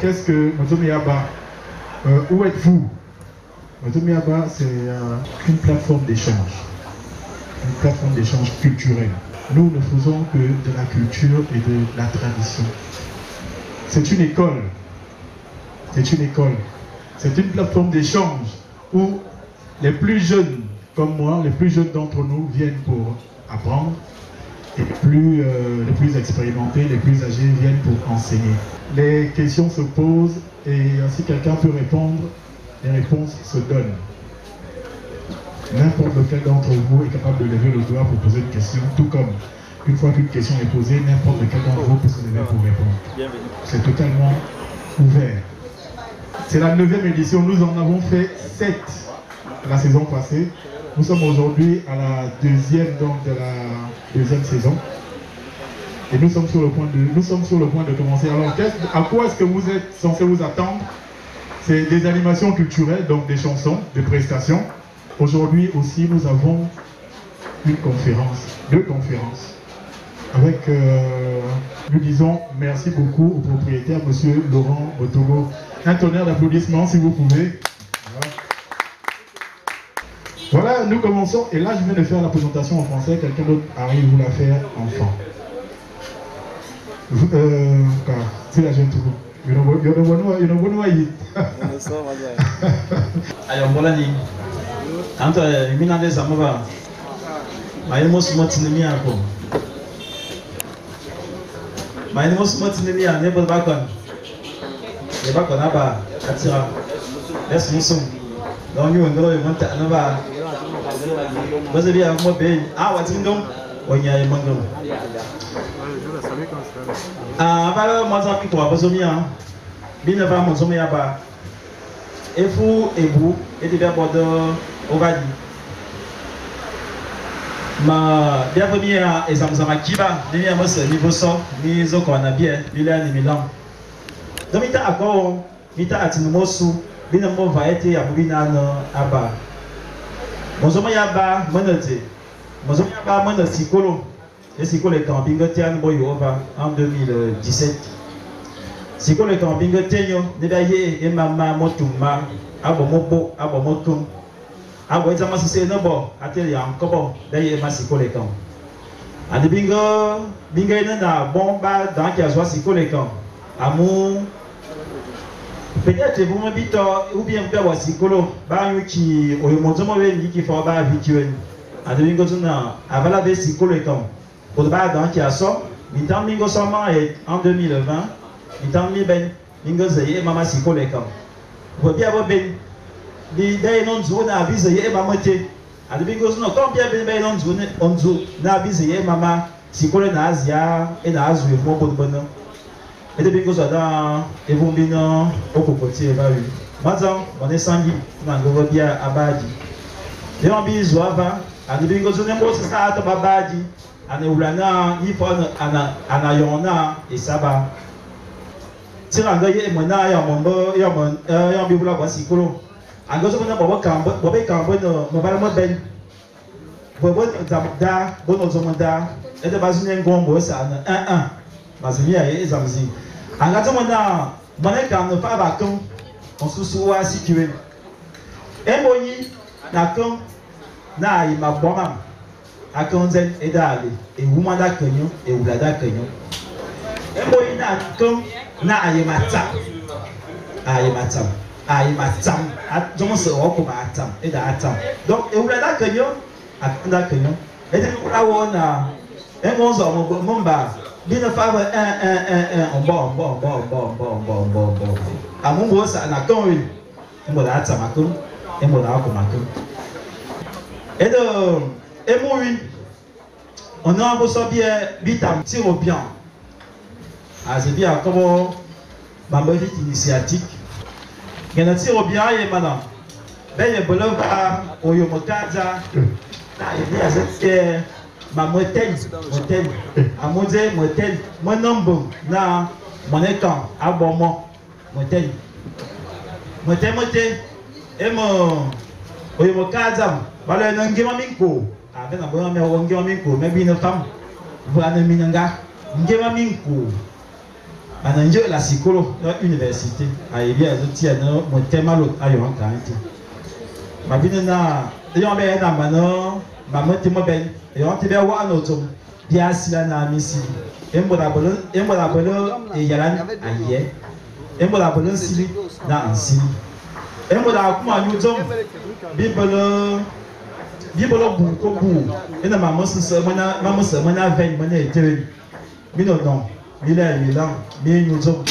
Qu'est-ce que Mozomiaba? Où êtes-vous? Mozomiaba, c'est une plateforme d'échange. Une plateforme d'échange culturel. Nous ne faisons que de la culture et de la tradition. C'est une école. C'est une école. C'est une plateforme d'échange où les plus jeunes, comme moi, les plus jeunes d'entre nous viennent pour apprendre. Et les plus expérimentés, les plus âgés viennent pour enseigner. Les questions se posent et si quelqu'un peut répondre, les réponses se donnent. N'importe lequel d'entre vous est capable de lever le doigt pour poser une question, tout comme une fois qu'une question est posée, n'importe lequel d'entre vous peut se lever pour répondre. C'est totalement ouvert. C'est la 9e édition, nous en avons fait 7 la saison passée. Nous sommes aujourd'hui à la deuxième saison. Et nous sommes sur le point de commencer. Alors, à quoi est-ce que vous êtes censé vous attendre? C'est des animations culturelles, donc des chansons, des prestations. Aujourd'hui aussi, nous avons une conférence, 2 conférences. Avec, nous disons merci beaucoup au propriétaire, M. Laurent Botogo. Un tonnerre d'applaudissements, si vous pouvez. Voilà, nous commençons. Et là, je viens de faire la présentation en français. Quelqu'un d'autre arrive vous la faire en franc. C'est la jeune tout. Alors, voilà, quand tu as mis dans les amours, je me suis mis à quoi? Je me suis mis à n'importe quoi. Je ne sais pas quoi là-bas. Attira. Laisse-moi son. Donc, nous, on doit monter à là-bas. Vous avez un mot bien. Ah, what donc? On y a un mango. Ah, voilà, moi, ça pique, parce que bien, bien avant, mon sommeil à bas. Et vous, et bien bordeaux, on va dire. Ma bien première, et ça m'a kiba, ni à moi, c'est niveau sort, ni zo qu'on a bien, ni là, ni Milan. Donc, il t'a encore, il t'a atteint mon sou, bien mon va être à Boubina à bas. Mon sommeil à bas, mon noté. Mon sommeil à bas, mon psycholo. Et c'est quoi le camping en 2017? C'est quoi le camping et maman motuma abomobo abomotum aboitama c'est nobo atelier encore d'ailleurs ma c'est quoi le camp and bingo na bomba dans qui a soit c'est quoi le camp amour peut-être vous m'habitez ou bien faire wa sikolo ba yuki oyomozomo we qui faut ba habituel and bingo tuna avala be sikolo le camp pour le bas dans qui a sort mitan bingo seulement en 2020 mitan mi ben bingo zaye mama sikolo le camp pour bien ben di day non zone na bizaye mama te and bingo no combien ben non zone on zo na bizaye mama sikolo na Asia et na azu mo bonno et de bingo ça dans et vous bino au cocotier va eu maintenant on est sangi na go bien abadi et on bizo ava and bingo zo ne mo ça ta babadi ane ulana ifo ana yona isaba tiranga ye mona ya mombo ya bibula kwa sikolo angozo mona bobo kambo no mobala mo ben bobo da bono zomonda e de bazune ngombo sa na bazumi ya ezamzi angazo mona kan no fa ba kon on susu wa situé embonyi na kon na ima boma akonzen edale e wuma da kanyo e wula da kanyo ebo ina kom na ayemata jomo se o ko ba atam e da atam donc e wula da kanyo akunda kanyo e de wula wona e mo zo mo mba bi na fa ombo amumbo sa na konwi mo da atam akon e mo da ko makon e do et oui, on a un peu bien vitam tiro bien. Ah c'est bien comment ma petite initiative. Il y a un tiro bien et madame. Ben il y a bolova oyomokaza. Na il y a cette ma motel à motel mon nombre na mon écran à bon motel et mon kazam bala ngema minko avec na bon ngema minko mais bien femme voilà minanga ngema minko ananje la psycholo dans université à Elia zotia no motel malo ayo en quaranté ma bien na yon be na mano ma motel mo ben yon te be wa no tom dia sila na misi embola bolo e yalan aye embola bolo sili na ansili embola kuma nyutom bibolo bu ko bu ina mama so mana ven mana etere mi no non mi la mi nyutom.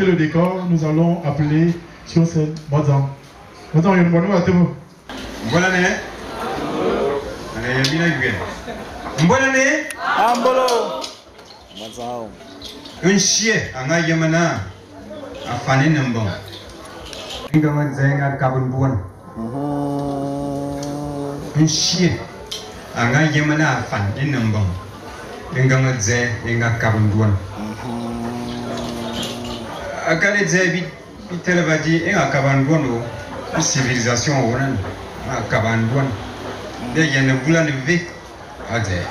Le décor, nous allons appeler sur scène Modan. Modan, il y a une bonne nouvelle. Bonne année. Bonne année. Ambolo. Un chien, un ayamana, un fané nambon. Ingama zenga kabun buan. Un chien, un ayamana, un fané nambon. Ingama zenga kabun buan. Akale zebi telebadi en akabandono civilisation wonan akabandono de yene bulan ve ade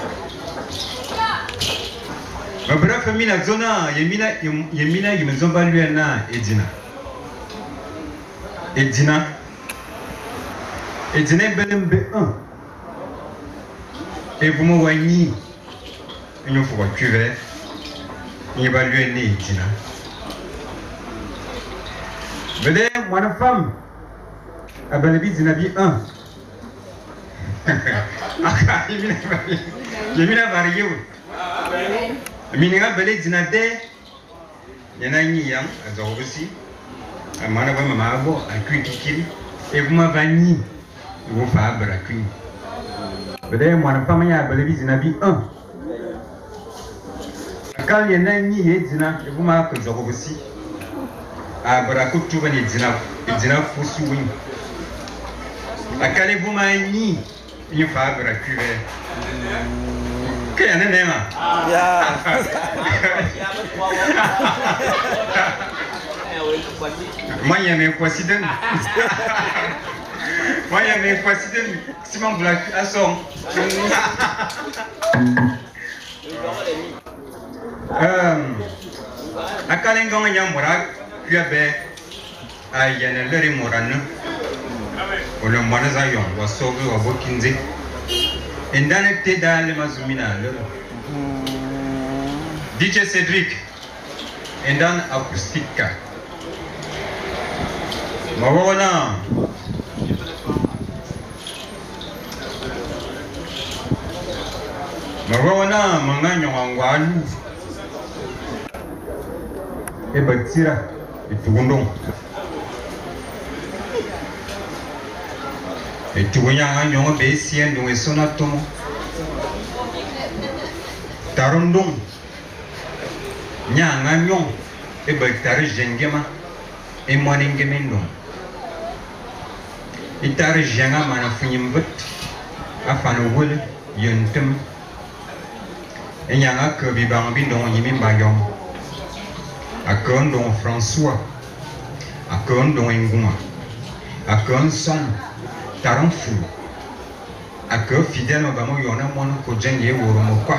babra famina zona yemina yemzomba luena edina belembe 1 et vous me voyez une fois cuver il va luena edina. Venez, moi la femme, à Balabi Zinabi 1. J'ai mis la variée. Minéra Balé Zinade, il y en a une yang, à Zorobussi, à Manaba Mamabo, à Kuikikiri, et vous m'avez mis, vous faites à Kui. Venez, moi la femme, à Balabi Zinabi 1. Quand il y en a une Zina, et vous m'avez mis Zorobussi. Abarakutu bani dina fusu win akale buma ni ni fa barakuwe kaya nema ya manya me kwasidan Moi, il y a mes facilités, si mon blague à son. À Kalingon, il y a un morak, puis il y a un lere morane. Ou le monazayon, ou sauvé, ou bokinze. Et dans le thé dans le mazumina, DJ Cédric, et dans acoustique. Mawona. Mawona, manganyo angwalu. E batira, e tugundong. E tugunya anyo be sien do e sonatomo. Tarondong. Nya anyo e batare jengema e moningemendong. Itare jenga mana funyimbut afano wul yuntum enyanga ke bibambi don yimi bayom akon don François akon don Nguma akon son taronfu akon fidèle bamo yona mono ko jenge woro mo kwa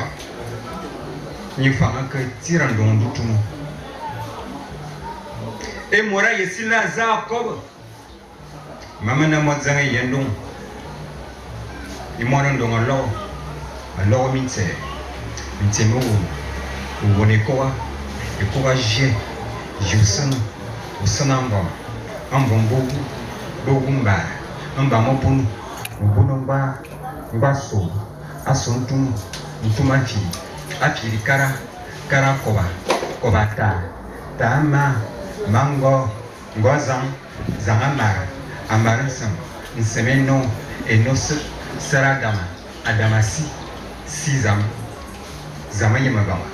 ni fanga ke tiran don dutumo e mora yesila za ko Maman n'a pas dit que il m'a dit que alors mince mo o quoi e courageux justement o sanamba ambombo bogumba amba mopunu obunomba mbaso asontu ntumati apirikara karakoba kobata tama mango ngozan zangamara Amaransam, Nsemeno, et Nos Saradama, Adamasi, Sizam, Zamayamabama.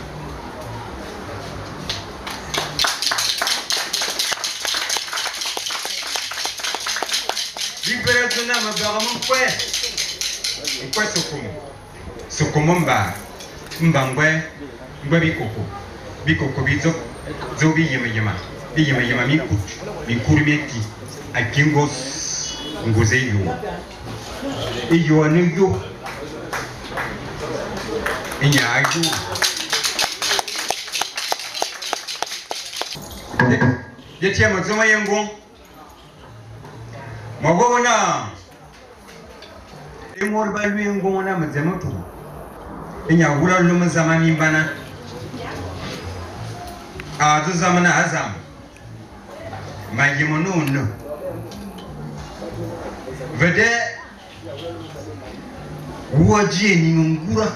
Libération n'a pas mon frère. Quoi ce comment mba mbangwe mbabi koko bikoko bizo zobi yema mikuru meti akingos ngozeyo iyo aneyo inyayo yetia mazoma yengo magona imor balwi yengo na mazemoto inya wura lumu zamani bana azu zamana azam magimono vede waji ni ngura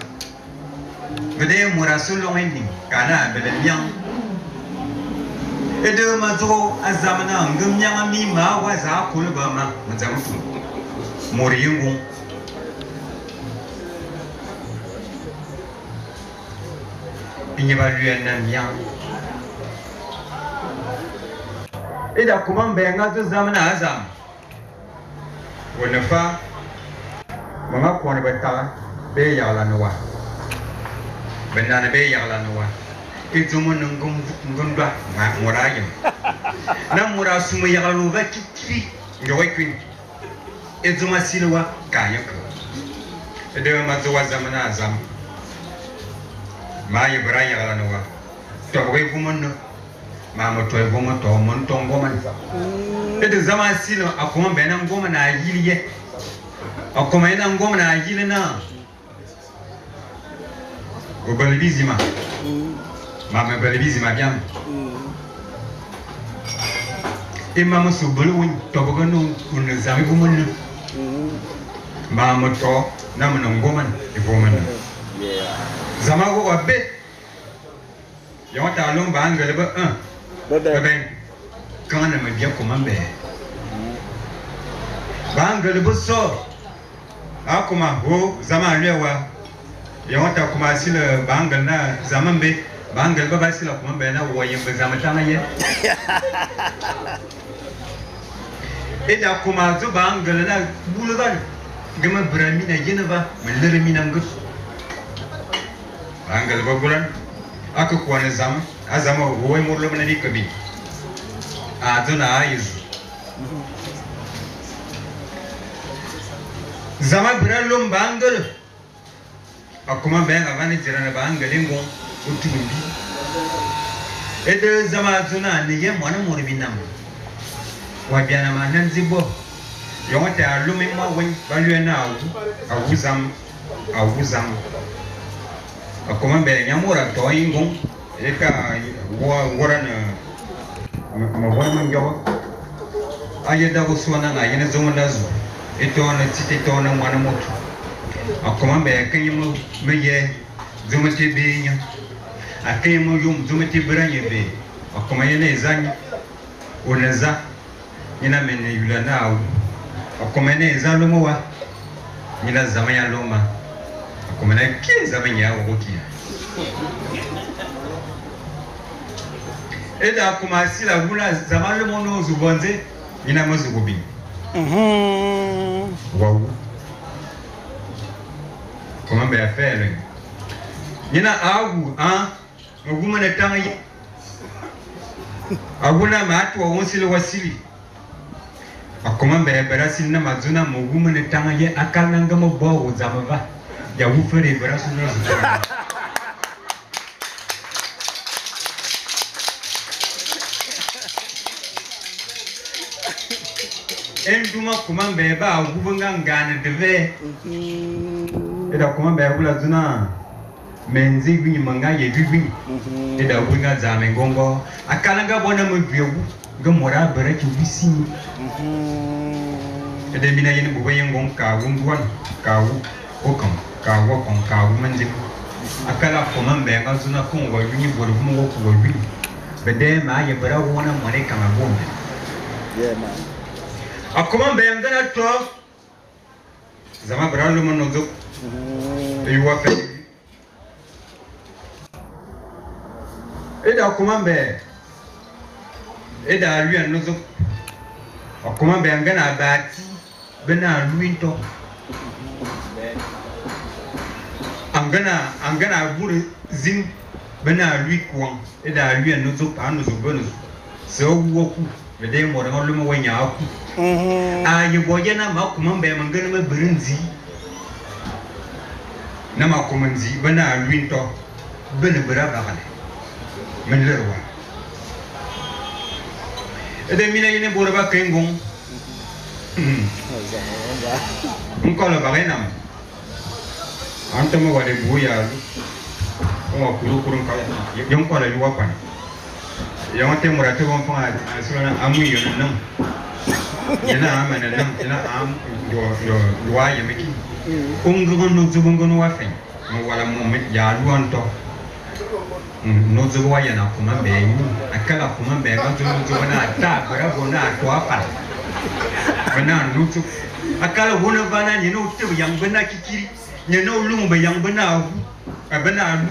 vede murasolo ni kana bele nyang ede mazo azamana ngumnyanga mi ma waza kulba ma mazamutu moriyungu inyebaluya na myang ida kuma benga to zamana azam wonfa mama ko ne beta be yala nowa benana be yala nowa izumu ngundwa ma murayim na murasumu yala no va kiti ngowe kwin izuma silwa kayako ede mazo wa zamana azam ma yibra yala nowa to we gumunno mama to goma to mon to goma ede zama sino akoma bena ngoma na yiliye akoma ina ngoma na yile na o balibizima mama balibizima biam e mama so bulwin to bogano kun zami gumun mama to na mon ngoma e bomana zama go abe yawata lomba angale ba ben quand on aime bien comment ben bangal bosso a comment ho zama lewa yawata kuma sila bangal na zaman be bangal ba sila kuma ben na wayin ba zama tana ye ida kuma zu bangal na bulugan gama brami na yenaba malere minangus bangal ba bulan aku kuane zam azama woy murlo na di kabi aduna ayuz Zama Bralum Bangle. A comment ben avant de dire un bangle, au tout. Et de Zamazuna, n'y a moins de moribinam. Wabiana Mananzibo. You want to allume moi when value now. A wuzam. A comment ben Yamura toying. Eka Warren Mawaman. Ayada Uswana, I in a zone as it on a city tone and one motor. A comment ben can you move me? Zumati being a came room, Zumati Branya Bay. A command Zan Unaza in a mene you now. A command Zalumoa in a Zamaya Loma. A command Zamaya Wokia. Et là, comme si la boula Zamal Mono Zubonze, il a Mozubi. Waouh! Comment bien faire? Il y a Aou, hein? Au bout de temps, Aouna Mat ou on s'y le Wassili. A comment bien Berassin Namazuna, mon woman de Tamaye, à Kalangamo Bo ou Zamava. Yahoo fait les Berassin. Enduma comment beba gouvernement devait et da comment beba la zona menzi bi manga ye bibi et da bunga za mengongo akalanga bona mo biegu gamora bere ki bisi et de mina yene bu bayen gon ka wundwan ka wu okam ka wo kon ka wu menzi akala comment beba zona kon wa bi bodo mo ko wa bi bede ma ye bara wona mo ne kama bombe yeah man. A comment ben gana to Zama Bralo Monozo you were fait et da comment ben et da lui un ozo a comment ben gana bati bena lui to angana buru zin bena lui quoi et da lui un ozo pa no zo bonus so woku bede mo da lu mo wanya aku you boy na ma kuma be mangana ma birinzi na ma kuma nzi bana winto bana bira ba kale men lerwa ede mina yene borba kengon nkola bagena antama wale buya o kuru kala yon kola yuwa kwa yon te murate bon fa asuna amu yon non yana amana nam yana am do ya meki ungu no zubungu no wafen mo wala mo met ya luanto no zuwa yana kuma be akala kuma be ga zuwa na ta bara bona to apa bana lutu akala bona bana ni no te yang bana kikiri ni no lumu be yang bana bana lu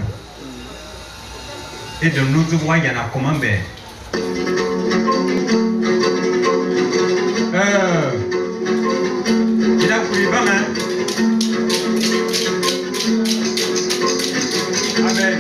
et de no zuwa yana kuma be il a pris pas mal. Amen.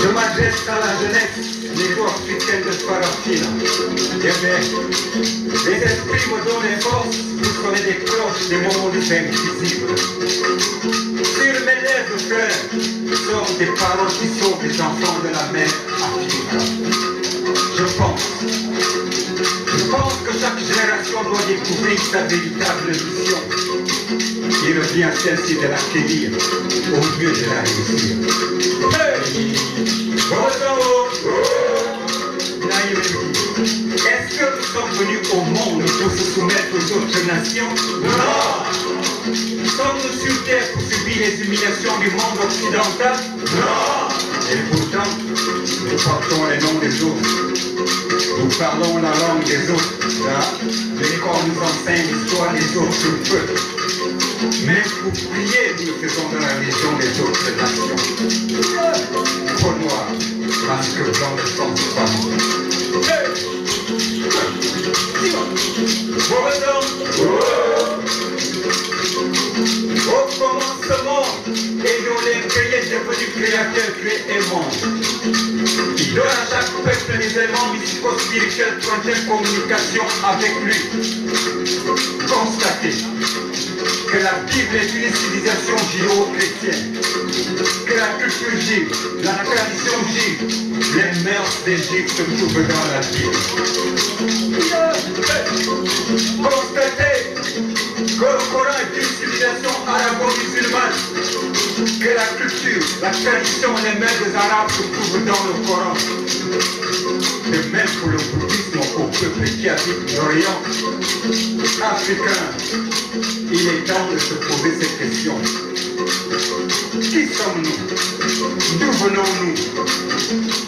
Je m'adresse à la jeunesse, les africaines de Farafina. Les esprits me donnent des forces pour sonner des cloches des moments de peine visibles. Sur mes lèvres fleurs sortent des paroles qui sauvent les enfants de la mer Africa. Je pense que chaque génération doit découvrir sa véritable mission. Il revient celle-ci de l'acquérir au lieu de la réussir. Hey! Est-ce que nous sommes venus au monde pour se soumettre aux autres nations? Non! Sommes-nous sur terre pour subir les humiliations du monde occidental? Non! Et pourtant, nous portons les noms des autres. Nous parlons la langue des autres. Là, l'école nous enseigne l'histoire des autres peuples. Mais pour prier, nous faisons dans la légion des autres nations. Peau noire, masque blanc de sang de femme. Au commencement, ayons les créés devenu créateur, créé et monde. Il donne à chaque peuple des éléments mystico-spirituels pour une communication avec lui. Constatez que la Bible est une civilisation judéo-chrétienne, que la culture juive, la tradition juive, les mœurs des Juifs se trouvent dans la Bible. Constatez que le Coran est une civilisation arabo-musulmane, que la culture, la tradition et les mœurs des Arabes se trouvent dans le Coran. De même pour le bouddhisme au peuple qui habite l'Orient africain, il est temps de se poser ces questions. Qui sommes-nous? D'où venons-nous?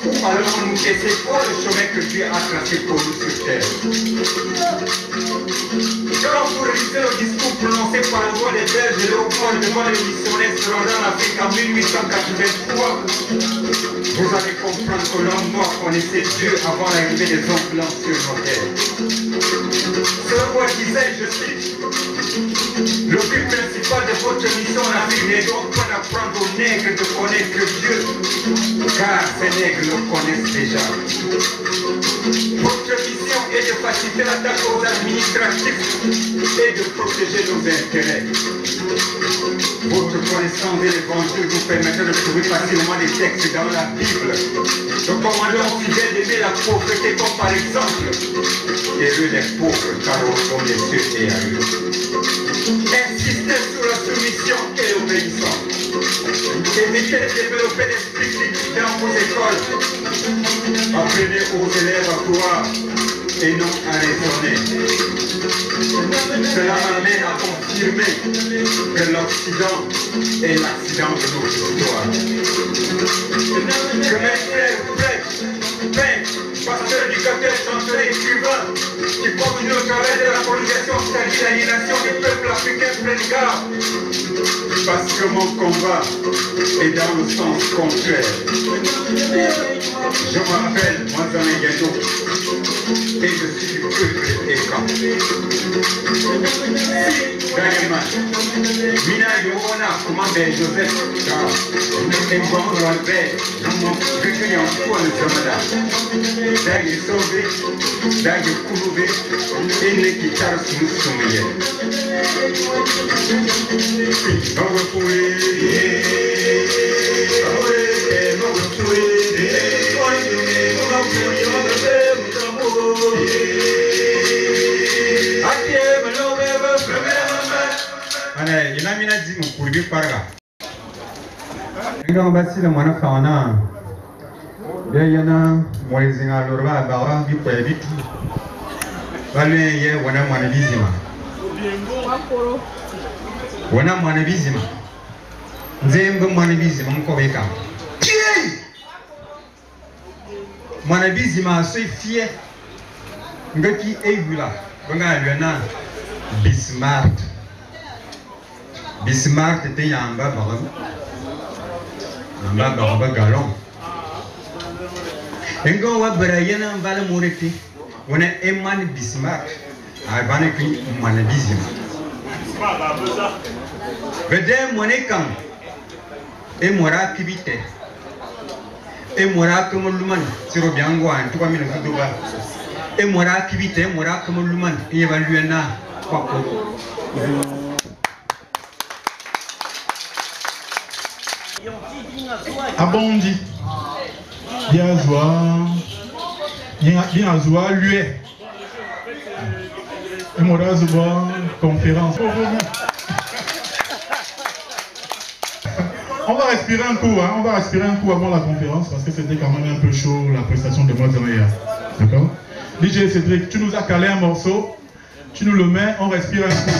Où allons-nous? Et c'est quoi le chemin que Dieu a tracé pour nous sur terre? Quand vous révisez le discours prononcé par le roi des Belges et Léopold devant les missionnaires se rendant en Afrique en 1883, vous allez comprendre que l'homme noir connaissait Dieu avant l'arrivée des hommes blancs sur nos terres. Ce roi disait, je cite, le but principal de votre mission en Afrique n'est donc pas d'apprendre aux nègres de connaître Dieu, car ces nègres le connaissent déjà. Votre mission est de faciliter la tâche aux administratifs et de protéger nos intérêts. Votre connaissance de l'évangile vous permettra de trouver facilement des textes dans la Bible. Le commandant fidèle d'aimer la pauvreté comme par exemple, heureux les pauvres car au fond des cieux et à eux. Insistez sur la soumission et l'obéissance. Évitez de développer l'esprit critique dans vos écoles. Apprenez aux élèves à croire et non à raisonner. Cela m'amène à confirmer que l'Occident est l'accident de notre histoire. Que mes frères prêtres, peintres, pasteurs, éducateurs, chanteurs, écrivains, qui communent au travers de la colonisation, c'est-à-dire l'aliénation du peuple africain, prennent garde. Parce que mon combat est dans le sens contraire. Je m'appelle Mwanzana Yado et je suis du peuple écan. Danielman, Mina Yohona, commandé Joseph, et bon Robert, mon recueilli en foi le Zamada. Dagi Sauvé, Dagi Kourouvé, et les guitares nous soumeillent. Inamina di mukuribi parga. Inga basi le mwana fauna. Yana mwezinga lorba bawa bi kwebitu. Balwe ye wana mwana bizima. Wana mwana bizima. Nzembe mwana bizima mukobeka. Mwana bizima so fier. Ngaki egula. Banga lwana Bismarck. Bismarck était Yamba Barba Galon. Engo wa Brian Vala Moureti, on a Eman Bismarck, à Banaki Manabizim. Vedem Monekan, et Mora Kibite, et Mora Komoluman, sur Biangoan, 3000 Kudoba, et Mora Kibite, Mora Komoluman, et Evaluena, Pako. Abondi, bien joie, lui. Et moi, conférence. On va respirer un coup, hein? On va respirer un coup avant la conférence parce que c'était quand même un peu chaud la prestation de Mwanzana. D'accord? DJ Cédric, tu nous as calé un morceau, tu nous le mets, on respire un coup.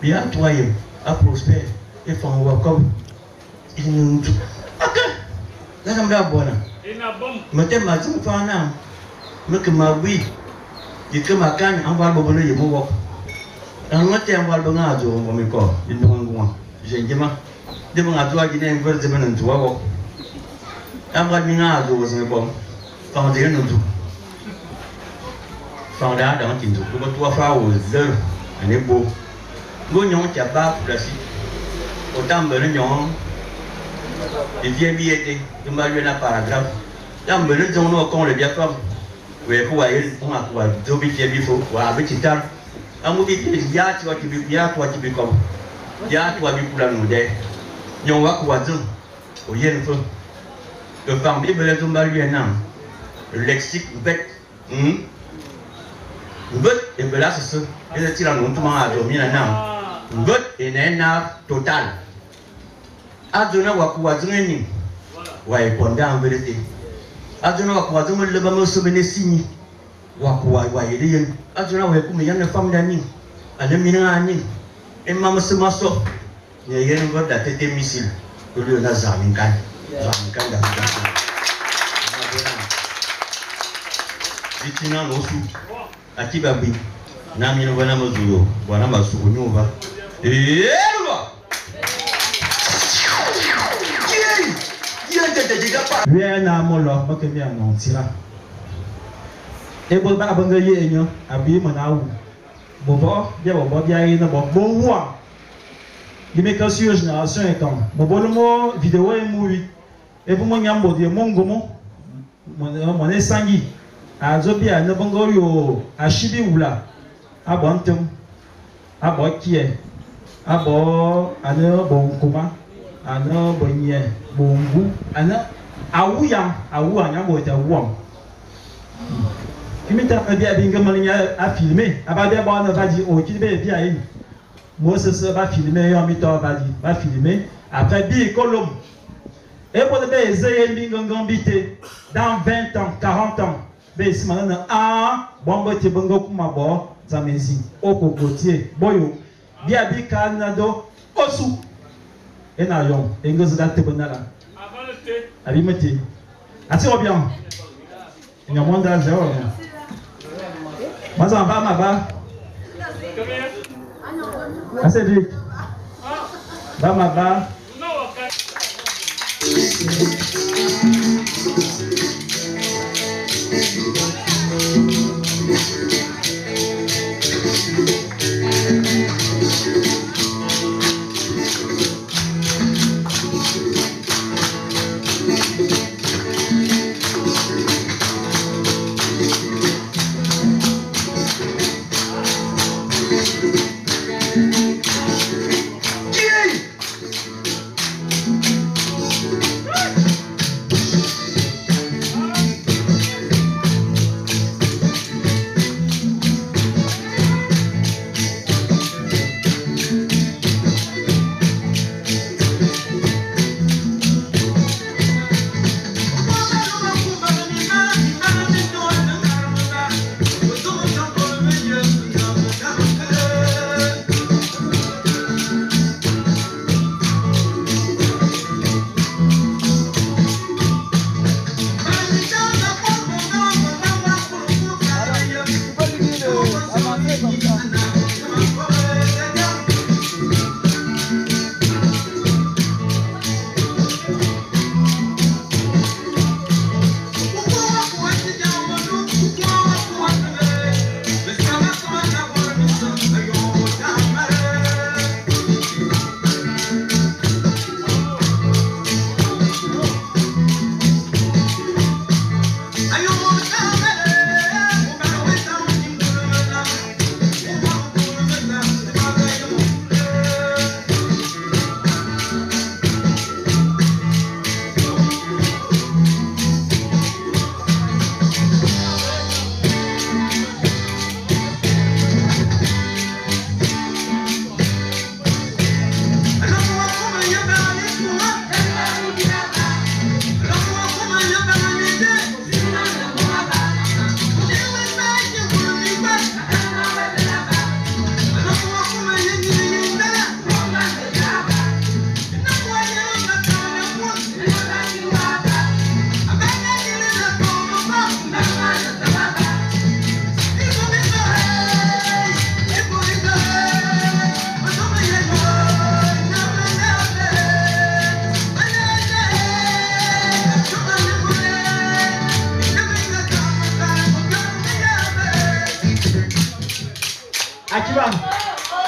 Bien toi, à prospère, et faire un welcome. Il nous dit, ok, là, ça me fait bon. Mais t'es ma zone, faire un âme. Mais que ma vie, il que ma canne, on va le bonheur, il m'a dit. On va te envoyer le bonheur, on va me corps, il me rend. J'ai dit, de mon adjoint, il est un peu de mon adjoint. On va me dire, je vais bon. Quand on nous dit, quand on a dans le tinto, on va tout faire aux heures, on est beau. Gagnon qui a pas placé. Autant de l'union, il vient billetté, il m'a lu un paragraphe. Dans le lieu où on le bien comme, où est courrier, on a quoi, deux billets bifo, ou avec Titan. Un mot qui dit, il y a toi qui veux bien, toi qui veux comme. Il y a toi qui veux la nous dire. Il y a un quoi, au yen feu. Le parmi les deux malus un an. Le lexique, bête. Bête, et bien là, c'est ça. Et le tir en montant à dormir un an. God in ena total. Aduna wakuwazungeni. Waiponda mbelete. Aduna wakuwazungeni leba mosomene sini. Wakuwaiyen. Aduna wakume yana famdani. Alemina ani. Emma mosemaso. Yeyen God da tete misil. Ulu na zaminkan. Zaminkan da. Bitina nosu. Akibabi. Nami no bwana mozuyo. Bwana masukunyuva. Rien à mon lot, pas que bien non, tira. Et bon, bah, bon, il y a un habillé, mon aou. Bon, bien, bon, bien, il y a un bon, il met que sur génération et quand. Bon, le mot vidéo est mouillé. et pour moi nyambo de mongomo mon esangi azobi a nebongorio ashibi wula abontum abokie abo ana bonkuma ana bonye bongu ana awuya nyambo ta wuam imita pa bia binga malinya a filmer ababia ba na va dire o ki be bia yi Moses va filmer yo mi to va filmer après bi kolom et pour be ezeye binga ngambité dans 20 ans 40 ans be simana a bombo te bongo kuma bo zamezi okokotie boyo bia bi kanado osu ena yon engozo da te bonala avant le thé abi meti ati bien nyamonda zero mas on va ma Cédric va ma ba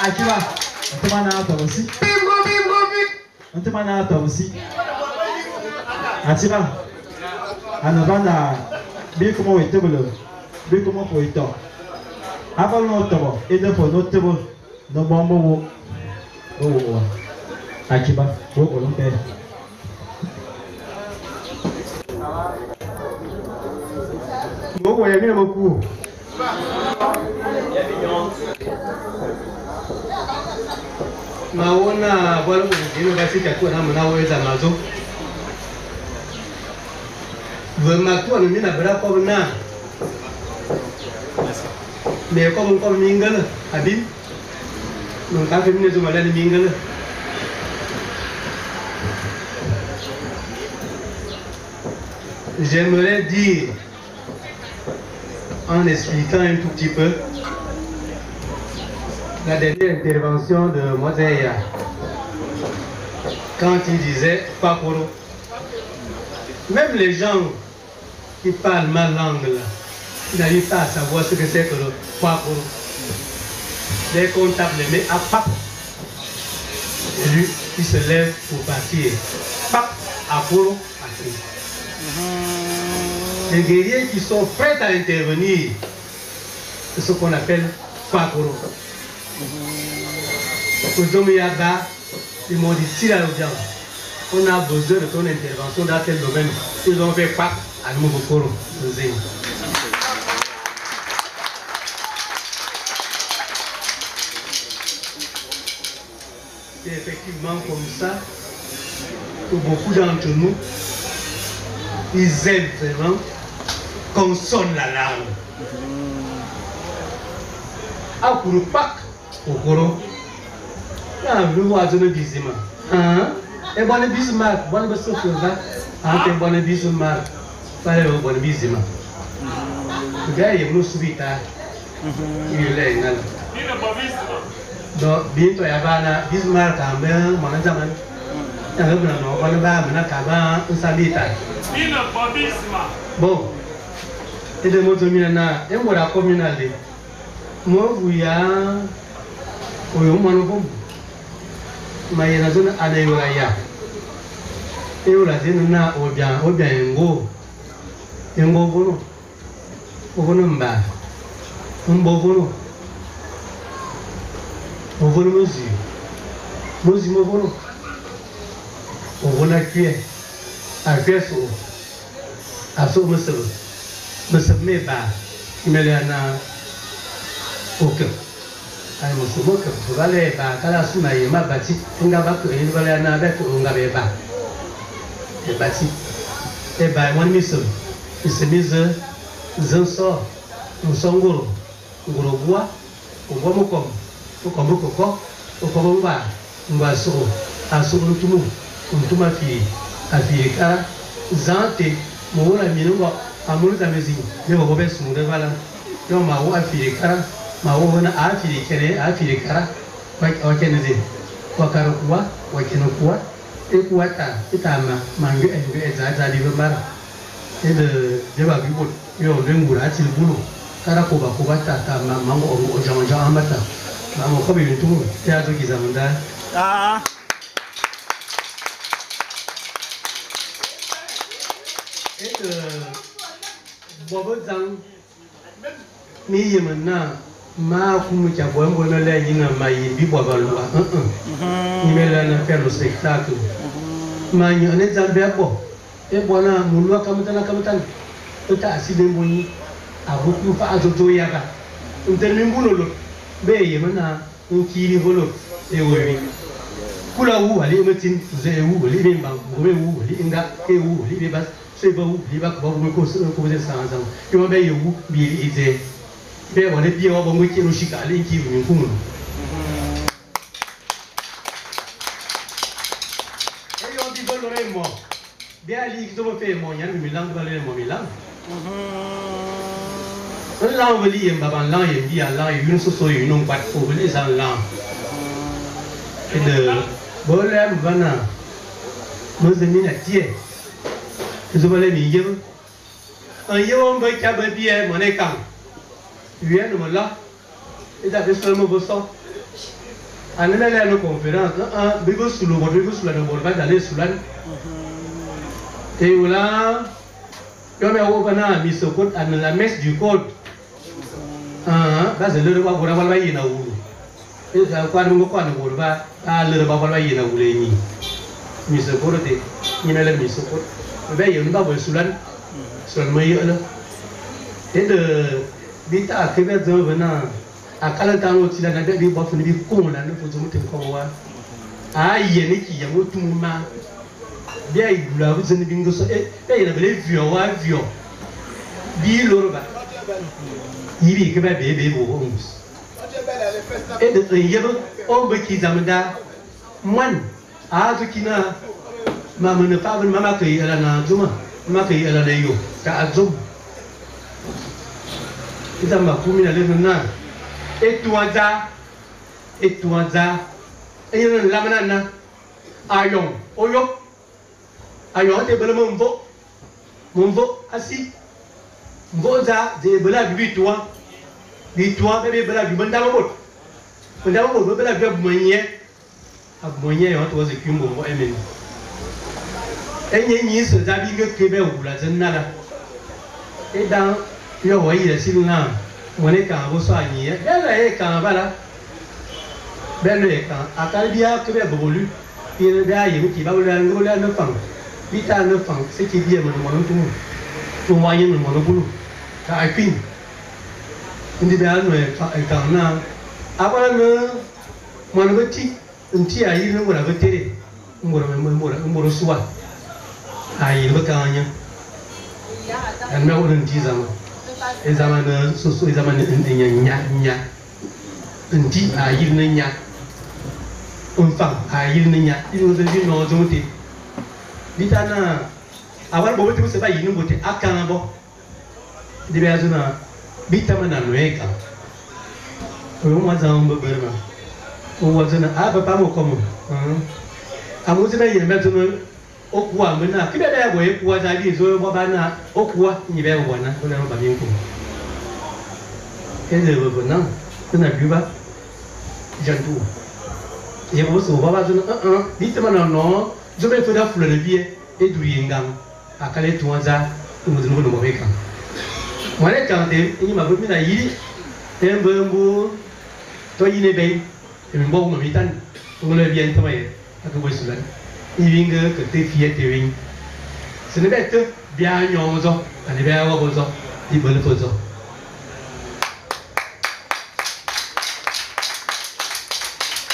Akiba, on te m'a toi aussi. On te m'a toi aussi. Atiba, anavana, bien comment est table, bien comment pour être. Avant notre et de pour notre table, nos bonbons. Oh, Akiba, oh, on fait. Bon, il y a bien beaucoup. Maona bwana mwingine basi takuwa na mnaweza mazo vema kwa mimi na bra kwa na me kwa mingala abin non ka mimi zo mala ni mingala j'aimerais dire en expliquant un tout petit peu la dernière intervention de Mozeya, quand il disait Pakoro, même les gens qui parlent ma langue là, ils n'arrivent pas à savoir ce que c'est que le Pakoro. Dès qu'on tape les mains à Pap, et lui, il se lève pour partir. Pap, Akoro, patrie. Les guerriers qui sont prêts à intervenir, c'est ce qu'on appelle Fakoro. Aux hommes Yaba, ils m'ont dit, tire à l'audience, on a besoin de ton intervention dans tel domaine. Ils ont fait pas à nouveau Koro. C'est effectivement comme ça que beaucoup d'entre nous, ils aiment vraiment qu'on sonne la langue. Ah, pour le pack, au Koro, là, je vois de bisima. Et bon bismarck, bon bismarck, ah, et bon bismarck, pas le bon bisima. Le gars, il est nous subita, il est là. Donc, bientôt, il y a bismarck, quand même, mon exemple. Bon, et de mon dominant, et moi la communauté. Moi, vous y a, oui, on m'a dit, mais il y a une zone à l'Euraya. Et on a dit, on a bien, un gros, bono, mba, un beau bono, on veut le mesure, bono. On va cuire, à faire ça, à ça, monsieur, mais pas, il me l'a au cœur. Alors, monsieur, moi, je vais aller à la souma, il m'a bâti, on va pas que il va aller avec, on va pas. Et bâti. Et bien, moi, monsieur, il se mise, un sort, un sangoro, un gros bois, on va me comme, on va sur, à sur le tout le monde. Untuk ma fille, Afrika, Zante, mon ami, à mon amazing, je vais revenir sur mon dévalant. Je m'en vais à Afrika, ma ouvre à Afrika, Wakenzi, Wakarakua, Wakenokua, et Kuata, et Tama, Mangu et Zaza Livemara. Et de Devabu, yo, Lemura, Tilbulo, Karakoba, Kubata, Mango, Jean Amata, Mamma, comme une tour, Théâtre Gizamunda. Ah! Et Bobo Zang, mais maintenant, ma kumucha boembo na la yina mai bibobalwa. Ni mela na faire le spectacle. Ma ni on est zambebo. Et bona mulwa kamutana. Ota aside mboni abuku fa ajojo yaka. Untermi mbulolo. Be yemana unkiri volo e wewi. Kula wu ali umetin ze wu ali bemba, wu ali inga e wu ali bebas. C'est bon, il va me causer ça ensemble. Il va bien où, bien il est. Bien, on est bien, on va me quitter le chicalé qui veut me foutre. Et on dit, bon, on est mort. Bien, il doit faire mon yann, mais l'angle va aller mon milan. On l'a envoyé, un baban, l'an, il dit à l'an, il y a une sauce, il n'y a pas de problème, les en l'an. Et de Bolem Vana, nous amis, la tienne. Je vais les dire, un yon va y avoir bien mon écart. Il vient de me là, il a fait seulement vos sangs. En allant à la conférence, un bébé sous le bord, va d'aller sous l'âne. Et là, comme on a mis ce code à la messe du code, là c'est le repas pour avoir la yéna ou. Et ça, quoi, nous, quoi, nous, va à le repas pour la yéna ou les nids. Mis ce code, il m'a mis ce code. Bây giờ nó bao sủi mây nữa, thế de bita à cái bây giờ vẫn là à cái lần tao chỉ là cái đi bao phần đi cùng là nó phụ giúp mình không qua, yên ấy chỉ là một tung mà, bây giờ là bây giờ nó bingo so, bây giờ là bây giờ view, bi lor ba, ibi cái bây bé bố ông, thế de giờ ông bây giờ mình đã man, tôi kina mà mình phải bên mà cái là na zoom mà cái là này yo cả zoom kita mà cũng mình là lên na etuaza ấy là làm nào na ayong oyo thì bây giờ mình vô asi vô ra thì bây giờ bị tua bây giờ bị bên đau một bây giờ bị mày nhé họ tôi sẽ kiếm một em mình. et n'y se d'avis que Québec ou la Zenala. Et dans le voyage de Silan, on est quand vous soignez, elle est quand voilà. Belle est quand, à Calbia, Québec brûlé, il y a qui va vous l'enrouler le fang. Vita le fang, c'est qui vient mon monopoule. Pour moyen mon monopoule. Car I think. Il dit bien, quand là, avant le monopotique, un petit à il nous l'a voté. On reçoit. Ah, il veut quand même. Elle m'a dit 10 ans. Les amants, les amants, un petit à il n'y a. Un femme à il n'y a. Il nous a dit non, je m'étais. Vitana, avant de vous, c'est pas il nous votait à Canabo. Des personnes à Vitamana Nueka. On va en Burma. On va en Abba comme. À vous, il y a maintenant au coin maintenant. Qui va y avoir quoi à dire, je vois pas au coin, il va y avoir un, on a pas bien compris. Et le revenant, on a vu pas. J'en tout. Je vous sauve pas, dites-moi non, je vais faire la fleur de pied et du yingam. À Calais, tout ça, nous devons nous montrer quand. Moi, quand il m'a vu la yili, un bon toi il est bien, et un bon militant, on le vient travailler. Il vient que tes filles te viennent. Ce n'est pas bien yon zo, on est bien à vos zo, il veut le faire.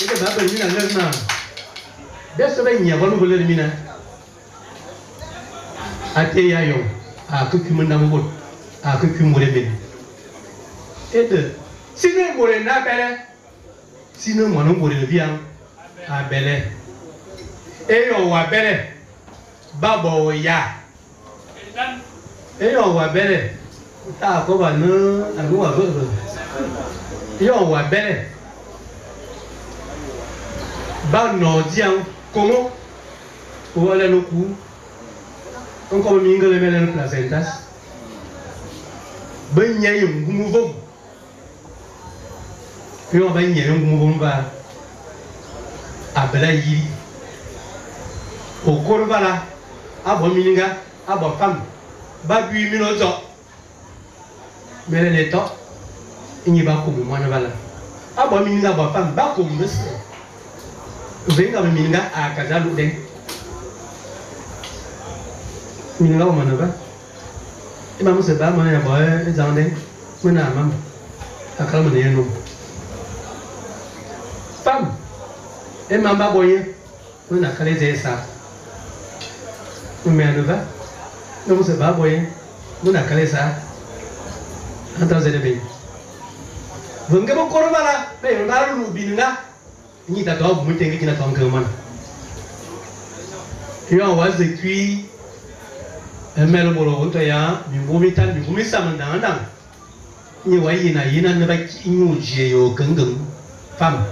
Il est bien permis à l'heure là. Bien sûr, il y a pas de le mina. À tes yayon, à que tu me n'amours, à que tu me réveilles. Et de, si nous mourons n'a pas, si nous mourons bien, à Belé. Et on va Belé. Babo ya. Et on va Belé. Ta ko ba no, à nous à vous. Et on va Belé. Ba no dian comment? Ou aller no coup. On comme mingle le melen placentas. Ben yé un gumuvom. Et on va y un gumuvom va. Abela yiri o korvala abo mininga abo fam ba bi minozo mele neto inyi ba ko mo na bala abo mininga abo fam ba ko mes venga mininga a kazalu den mininga o mana ba imam se ba mana ba e jande mena mam akal mana yeno fam et maman boye, on a calé ça. Mais on va, non c'est pas boye, on a calé ça. Entendez bien. Vous n'avez pas encore là, mais on a le binga, ni ta doigt vous mettez qui n'a pas encore man. Et on va se cuire, un mel bolo on t'a du vomital, du vomisam dans un. Ni voyez na yina ne va qui nous j'ai au gangan, femme.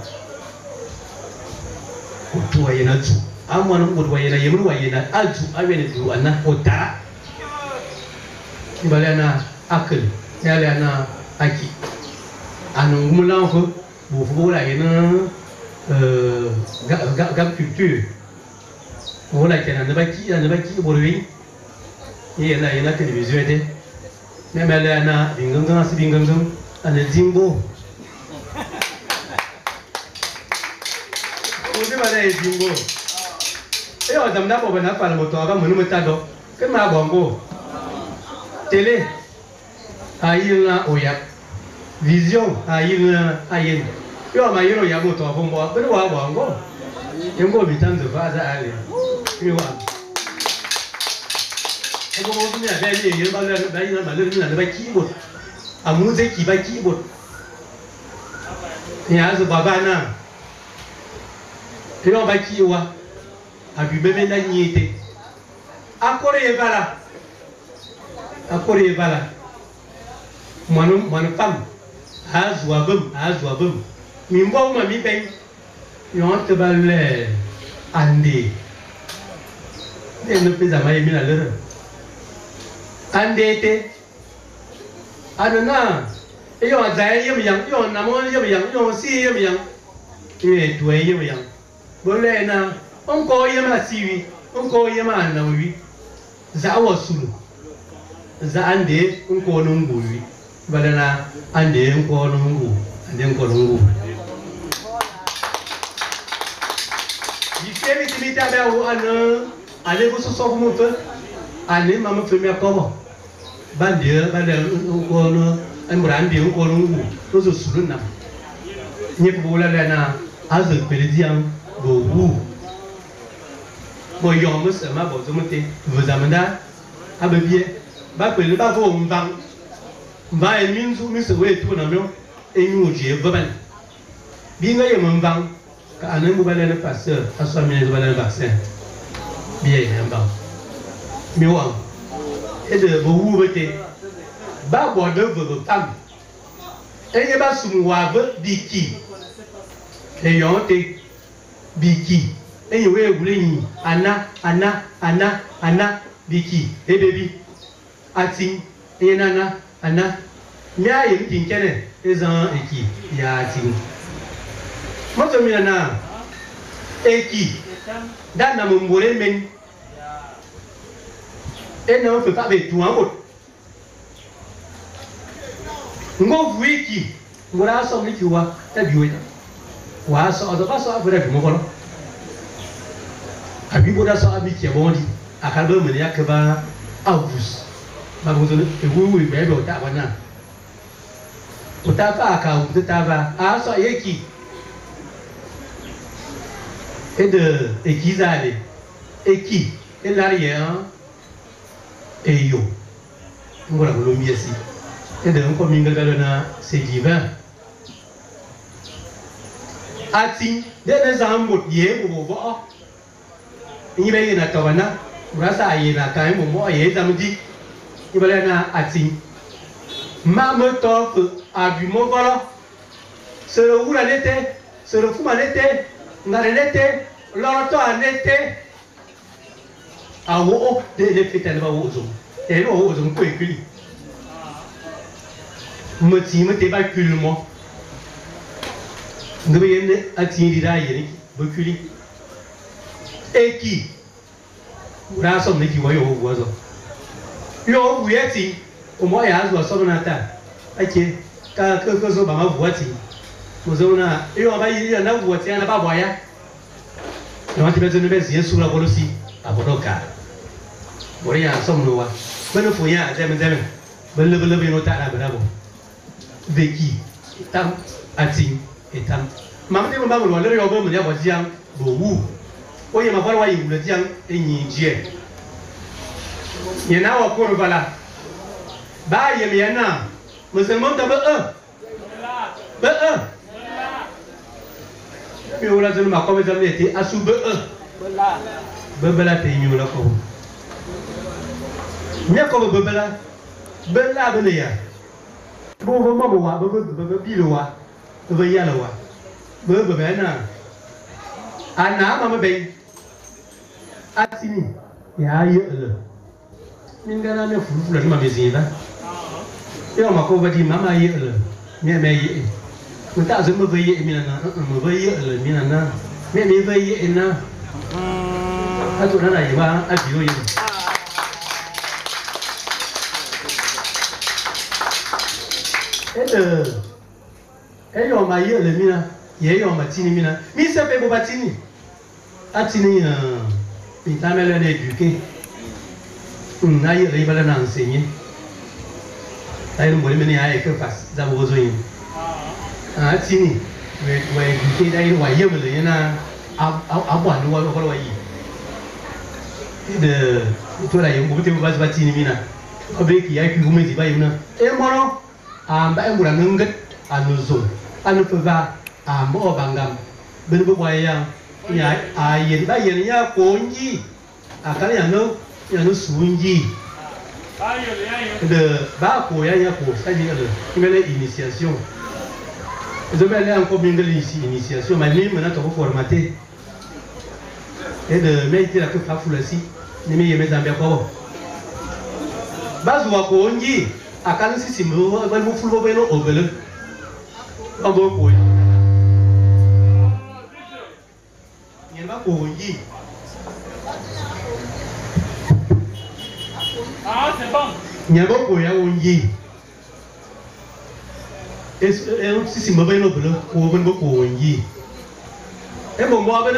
Utu ayena tu amwana mbodo ayena yemru ayena altu awene tu ana otara balana akil yalana aki anu mulan ko bu fu la yena gam culture wala kana ne baki borwi yena télévision ete même alana binganga si binganga ana jimbo Jimbo. Et on a pour venir par le moteur avant mon métado. Que ma bongo. Télé. Aïna Oya. Vision. Aïna Aïn. Et on m'a eu le moteur pour moi. Mais on a bongo. Il y a un peu de temps de phase à aller. Et on continue à aller. Il y a un peu de keyboard. À musique qui va keyboard. Il y a un babana. Et on va qui ou à du bébé n'a ni été. À Corée voilà. À Corée voilà. Mon femme. À Zouabum. Mimbo m'a mis ben. Yon te balè. Andé. Et ne peut jamais aimer la l'heure. Andé était. Adona. Et on a zaï yam. On a mon yam. On si yam. Et toi yam. Bolena, on croit y a ma siwi, unko yema na wi za wasulu za ande unko nungu wi balana ande unko nungu ande unko nungu difemi timita ba wo ana ale ko so mo fe ale mama fe mi akobo bande unko no ambrande unko nungu to so sulu na ni ko la na azu peledian bo wu bo yom se ma bo zomote vous amenda abebie ba pele ba vo mvang mva e minzu mi se we tu na myo e nyu je vaban bi nga ye mvang ka anan bu bala na pasteur aso mi ne bala na vaccin bien e mba mi wa e de bo wu bete ba bo de vo fam e ye ba sum wa ba diki e yon te biki e ye we wule ni ana biki e baby ati e nana ana mi aye mi kinkene e zan eki ya ati mo to mi na eki dan na mo mbore men e na mo fe pa be tu an bot ngo wiki ngora so mi kiwa ta biwe wa so do ba so abura bi mo bolo abi boda so abi ke bondi akaba mo ne yakaba avus ba mo do e wu be do ta bana o ta pa ka o ta ba a so yeki et de ekizale eki et l'arrière et yo ngora lo miesi et de ko mingal galona c'est divin ati de zambo ye bo bo ni be na kawana urasa ye na kai mo mo ye zamdi ibale na ati mame top abi mo bolo se le ura nete se le fuma nete ngare nete loroto anete awo de le fitane ba wo zo e no wo zo ko ekuli mo ti mo te ba kulu mo nous voyons attirer d'ailleurs beaucoup et qui là sommes les qui voyons au voisin yo vous êtes au moins il y a un soir on attend ok quand que ça va ma voiture nous on a et on va y aller en voiture on n'a pas voyage on va te mettre une sur la voie aussi à Bodoka voilà sommes nous là mais nous faut y aller demain le nous t'as là bravo Veki tam ating etam mama te mama lo le yo bo mo ya bo jiang bo wu o ye ma ba wa yi le jiang enyi jie ye na wa ko bala ba ye me na mo se mo ta ba mi wala zulu ma ko be zam eti asu bela te mi wala ko nya ko bela bele ya bo bo mo wa bo bi lo wa bo ya lo wa bo be na ana ma be atini ya ye le mingana me fu la ma be zina yo ma ko ba di mama ye le me ye ko ta zo mo be ye mi na mo be ye le mi na me be ye na a to na ye ba a bi yo ye et on m'a eu le mina, et on m'a tini mina. Mais ça fait pour batini. A tini, il t'a même éduqué. On a eu les enseigné. Là, il m'a mené à écrire face. Ça vous besoin. A tini, vous éduqué, là, il va y avoir le yana à boire, nous allons voir. Et de toi là, il m'a dit batini mina. Avec qui a eu comme il va y avoir. Et moi, amba emura nunget anuzo anupeva ambo bangam benbu boya ya ayen ba yen ya konji akala ya no sunji de ba ko ya ko ça dit le initiation je vais aller encore bien de l'initiation mais maintenant tu vas formater et de mettre la que fa fulasi ni me yeme zambia ko bazu wa konji akan si simbo ban mo fulo beno obele abo ko ni ba ko yi Ah, c'est bon. Nyabo ya wonyi. Et si mauvais no blo, ko bon boko wonyi. Et bon moi ben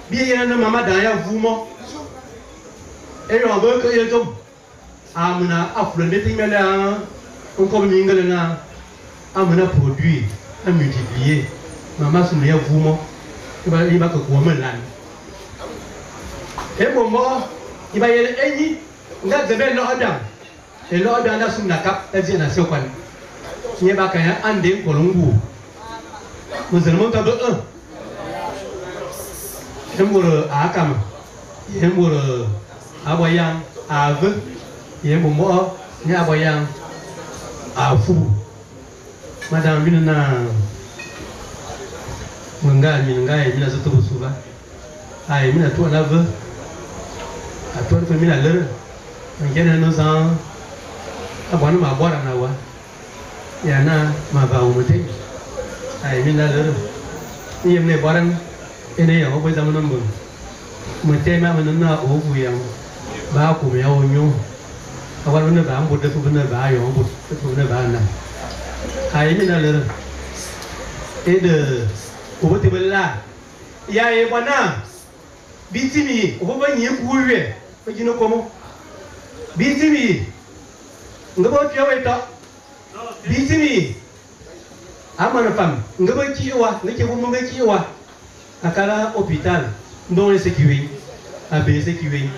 bien na mama da ya vumo. Et on veut que il tombe. Amuna afro de tingala on comme mingala na amuna produit à multiplier. Maman se met à vumo. Il va que quoi me lan. Et bon moi il va y aller eni nga zebe lo adam. Et lo adam na sum na kap tazi na sokwan. Ni ba kan ande kolongu. Musulman ta do un. Yembur akam. Yembur aboyang ave. Yembur mo ni aboyang afu. Madame binna munga mina zoto busuba. Ai mina to na ve. A toi de famille à l'heure, il y a nos ans, à boire ma boire à nawa, il y en a ma va au moté, à émile à l'heure, il y a mes boire et les gens au nombre. Moté ma menona au bouillant, va couper à oignon, avoir une bande pour de pouvoir va y en bout, de pouvoir va là. À émile à l'heure, et de au bout de là, il y a un bon Bitimi, on va venir courir. Mais tu know comment? Bitimi, on va tu as été. Bitimi, à ma femme, on va qui oua, ne qui vous m'avez qui oua. À Kala hôpital, dans les sécurités, à B sécurité.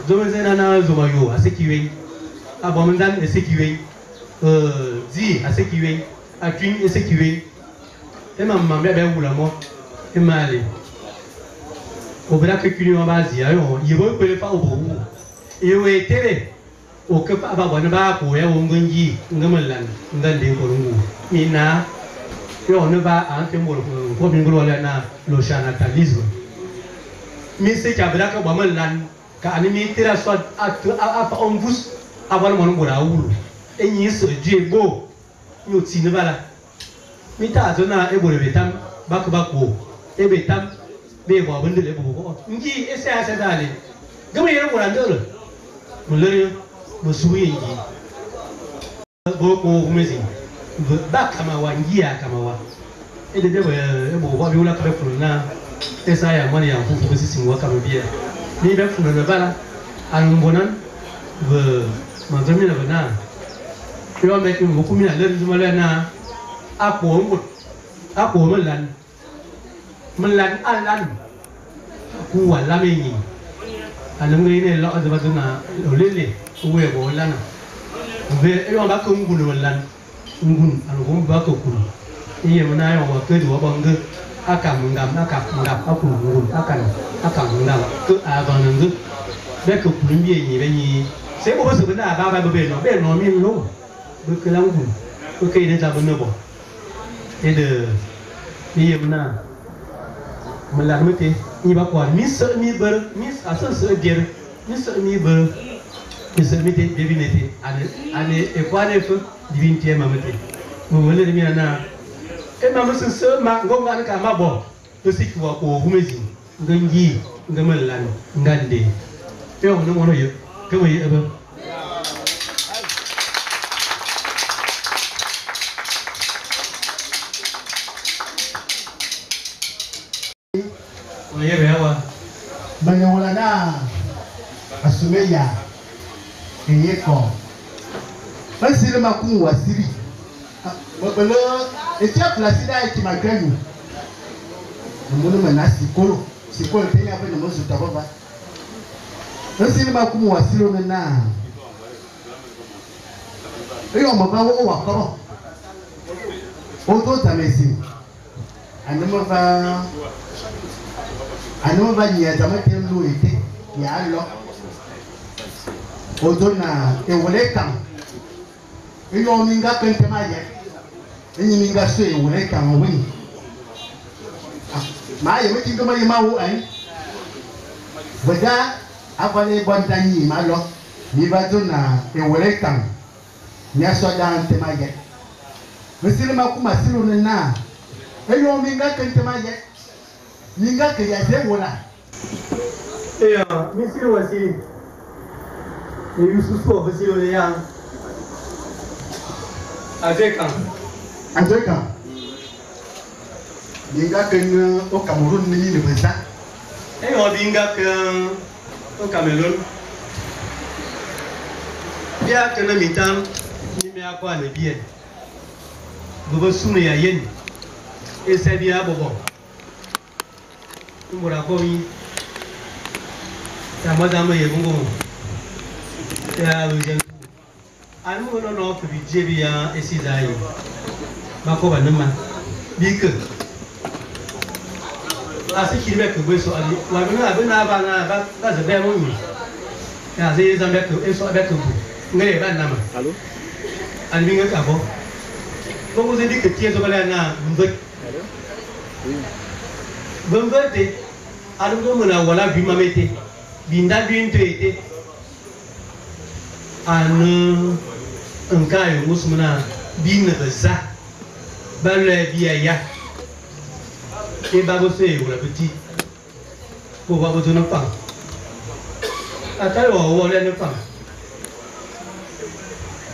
Domenzana Zomayo, à sécurité. À Bomandan, les sécurités. Zi, à sécurité. À Twin, et sécurité. Et ma maman, bien vous la mort. Et ma allée. Au bras que tu m'as dit, il veut que le pas au bout. Il veut être au que pas avoir une barre pour y avoir un gangi, un gamelan, un gandé pour nous. Mina, on ne va à un témoin pour une gloire le charlatanisme. Mais c'est qu'à bras que Bamalan, car animé la soit à en vous avoir mon bouraoul. Et n'y est Dieu beau, nous t'y va là. Mita zona et bolevetam, bakbako, et betam. Bé bỏ vấn đề lấy bố vợ, gì sẽ ra liền, cái này nó còn làm nữa rồi, một lời một suy nghĩ, bố cô không biết gì, bác kamawa, gì à kamawa, cái đấy bây giờ bố vợ biểu là cái phần na, cái sai à mà này phụ phụ sinh hoạt cầm bia, đi bé phần là ba, anh muốn ăn, vừa mà tôi biết là vậy na, cái ông bé cái bố cũng biết là lên mà lên na, áp bố mình lần ăn lần cua làm gì anh nói người này lọ rồi bắt đầu na lên lên cua bò lần về cái ông bác cũng cùn lần cùn anh cũng bác cũng cùnนี่มันน่าว่าเกิดหัวบังเกิดอากาศมึงดำอากาศมึงดำอากาศมึงดำอากาศมึงดำก็อาบังนึงก็ได้กับคุณเบี้ยนี่ไปนี่เสียบอกว่าสุดเป็นอะไรบ้าไปเบี้ยเนาะเบี้ยนอนมีรู้เบี้ยคือแล้วคุณก็เคยได้จับมันเนาะบ่เอเดนี่มันน่ามันหลังไม่ตีนี่บางคนมิสมีเบอร์มิสอาศัยเสือเดียร์มิสมีเบอร์มิสมีตีเดวินตีอันนี้เอกวานี่ฟุดิวินที่มาไม่ตีมันเลยมีอันน่ะเมื่อมันสื่อมางงานการมาบอกตัวสิ่งที่ว่าโอ้หุ่นไม่จริงเงินยี่เงินมันลันเงินดีเอ้าน้องมันเยอะก็ไม่เยอะบ้างไม่เยอะแบบว่าบางอย่างวันน่ะอาสุเมียเอเยก่อมันสิริมาคุ้มว่าสิริbele eti aplasi da eti magrenu mmono mena sikolo tenya pe no zuta baba nsini makumu wasiro mena eyo mama wo wakoro oto tamesi anoma va nya tamate lu ete ya lo oto na ewole kam eyo minga kente maye ini minga se wole kan wini ma ye meti ngoma ye ma wo ai wada afale bontani ma lo ni ba to na e wole kan ni aso da ante ma ye mesile ma kuma silo na e yo minga kan te ma ye minga ke ya ze wola e ya misiri wasiri Et Youssou aussi le lien. Avec un. Avec un. Les gars au Cameroun, ni le président. Et on dit au Cameroun. Bien que nous mettons, ni mais à quoi le bien. Vous vous souvenez à Yen. Et c'est bien à Bobo. Nous voilà commis. C'est à moi d'amener les bons. C'est à vous dire. À nous, on a fait du bien et si d'ailleurs. Ma copain ne m'a dit que. À ce qui veut que vous soyez. La venue à venir avant la zébé mon ami. Et à ces amis que soit avec vous. Vous n'avez pas de nom. Allô? À l'image de Cabo. Quand vous avez dit que tiens, vous allez en avoir. Vous voulez. Alors que vous avez vu ma mété. Binda bien traité. Un cas où nous sommes bien ça. Balé biaya. Et babosé ou la petite. Pour voir votre enfant. Attends, on va aller enfant.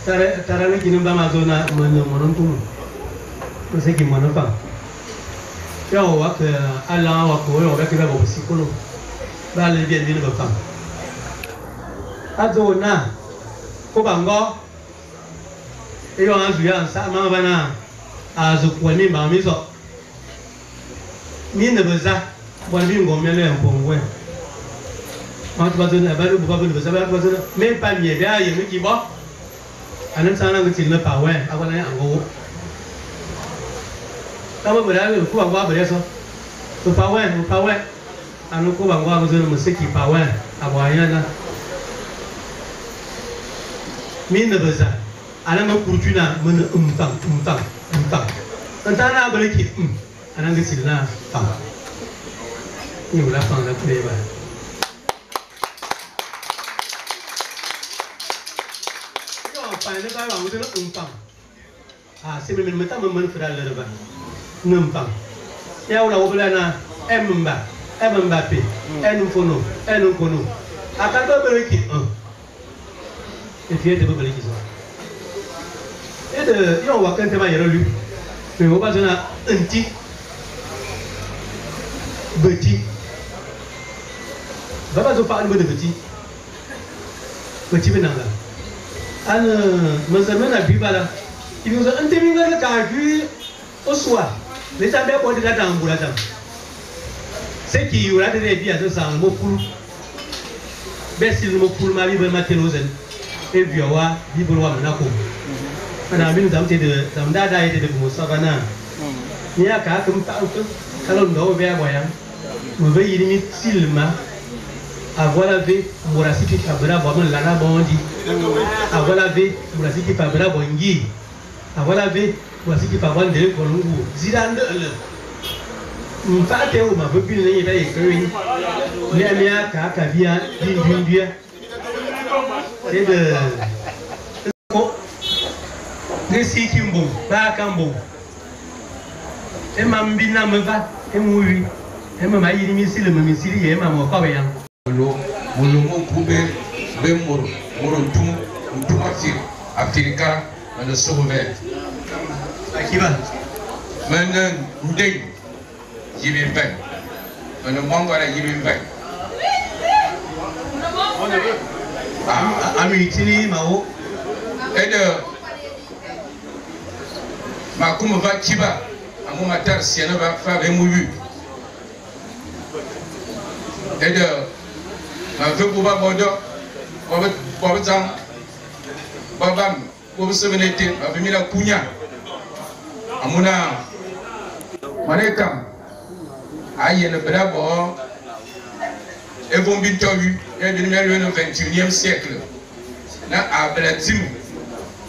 Tarale qui ne va pas zona mon tout. C'est qui mon enfant. Et on voit que Allah va courir, on va que la psychologue. Balé bien bien le enfant. Azona. Kobango. Et on a joué ensemble, Vana. À ce point, ma maison. Mine de ça, moi je vais me mettre un peu moins. Quand tu vas donner la balle, pourquoi vous ne savez pas, même pas mieux, il y a un qui va. Un autre sang qui ne pas ouais, avant d'aller en gros. Quand vous voulez, vous pouvez avoir ça. Vous pas ouais, vous pas ouais. Un autre coup, on va vous donner un qui pas ouais, à voir rien là. Mine de ça. Alors, nous continuons à mener un temps. Un temps là, vous l'équipe. Alors, c'est là, femme. Nous la femme, la clé. Ah, c'est même le temps où on fait la lèvre. Non, pas. Il y a où la Oblana, Mbappé, Nfono, Nkono. À quand on veut l'équipe? Et puis, il y a des qui sont. Et de, il y a un wakan qui m'a lu. Mais on va donner un petit. Petit. Va pas parler de petit. Petit benanga. Mais ça mène à Bibala. Il nous a un demi de cardu au soir. Les amis ont dit la dame pour la dame. C'est qui y aura des biens de sang, mot pour. Bessil mot pour ma vie, matin aux ailes. Et puis, on va vivre le roi Monaco. Madame, nous avons été de Zamdada et de Moussavana. Il y a qu'à comme ça, alors nous avons vers voyant. Nous veillons limite Silma. Avoir la vie, Mourassi qui fabra bon lana bondi. Avoir la vie, Mourassi qui fabra bongi. Avoir la vie, Mourassi qui fabra de Colombo. Zidane le. M'fate ou ma copine n'est pas écrite. Léa Kakavia, Bindia. C'est de. Nesi Kimbo, Bakambo. Et Mambina me va, et mourir. Et ma maille missile, me missile, et ma mokayan. Molomo Koube, Bemor, Morontum, Mutumati, Afrika, et le Sauvet. Akiba. Maintenant, Ndeng, Jimmy Ben. Le Mangala Jimmy Ben. Amitini, Mao. Et de ma comme va Kiba, à mon matin, si elle va faire un mouillé. Et de ma feu pour ma bordeaux, Bobazam, Babam, pour se venir, ma famille la Pugna. À mon âme, Manekam, aïe, le bravo, et vont bientôt eu, et de numéro le 21e siècle. Là, à Belatim,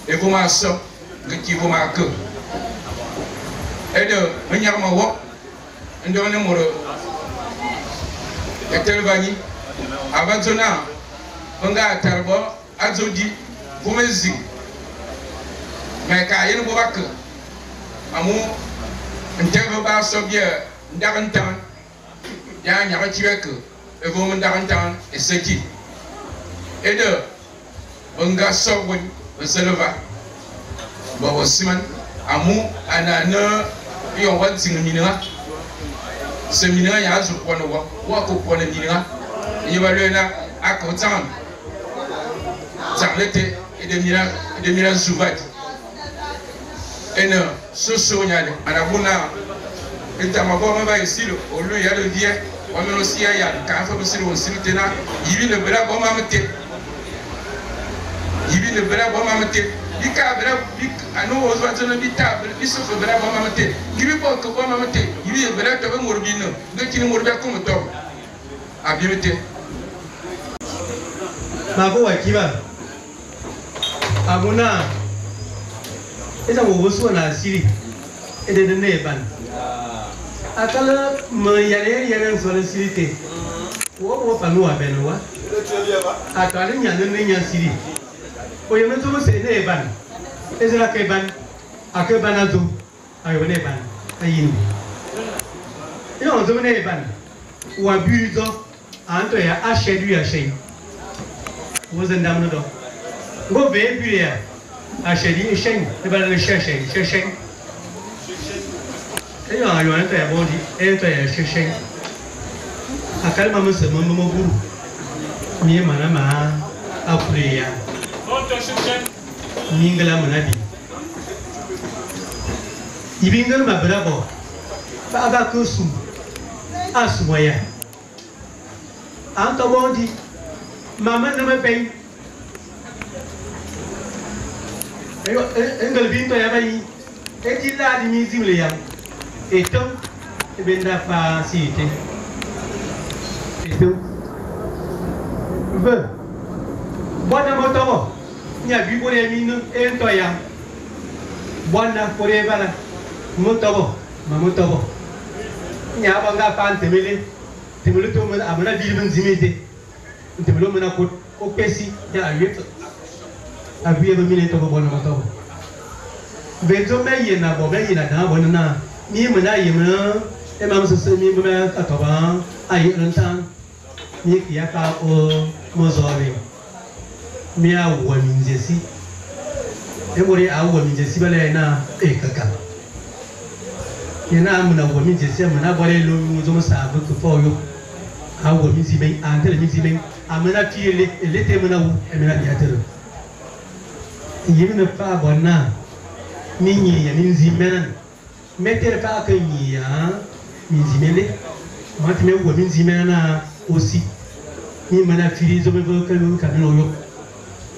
et vous m'en sortez, qui vous marquez. Et de manière mawa, un de nos mots, et tel vani, avant zona, on a tarbo, azodi, vous me dites, mais quand il y a un boac, amour, un tel va sortir d'Arantan, il y a un yaratuek, et vous me d'Arantan, et ce qui. Et de nga sogwen selva ba wasiman amu anana yo wanting minira seminira ya zo kono wa ko kono minira yibalena akotan Zarlete et de Milan Souvat. Et ne, ce soignal, à la Bouna, et à ma bonne va ici, au lieu de le dire, on a aussi à Yann, car il faut aussi le tenant, il vit le bras bon mamete. Il vit le bras bon mamete. Il y a un nouveau oiseau de l'habitable, il se fait bras bon mamete. Il vit pas que bon mamete. Il vit le bras de Mourbino, de qui ne mourbia comme toi. À bien été. Ma voix qui va. Abona esa wo so na siri ede ne ban akala me yare so na siri te wo fa no abeno wa akala nya ne nya siri o ye meto se ne ban ezra ke ban akeba na to ayo ne ban ayin yo zo ne ban wa burizo anto ya ashedu ya shay wo zenda mo do go be buria achedi shen e ba le shen e yo ayo ento ya body ento ya shen akal ma musa mo buru mi mana ma apuria mingala manabi ibingal ma bravo ba aga kusu asmoya anto body mama na me pay engal binto ya bayi ejila di mizim le yam etom ebenda fa site etom ve bona moto nya bi bore minu ento ya bona pore bala moto ma moto nya banga pan temele to amana bi ben zimete temelo mena ko pesi ya yeto abiye ba mine to bo na to benzo me ye na bo be ye na da bo na ni me na ye me e ma so mi me ka to ba ai ran tan ni ki ya ka o mo zo re mi a wo mi jesi e mo re a wo mi jesi ba le na e kaka ye na mu na wo mi jesi mu na bo le lo mu zo sa bu ko fo yo a wo mi si be an tele mi si be amena ti le te mu na wo e me na ya tere yimne pa bona minyi ya minzimenan meter pa ka nyi ya minzimele matme wo minzimena aussi ni mana fili zo be ka lu ka no yo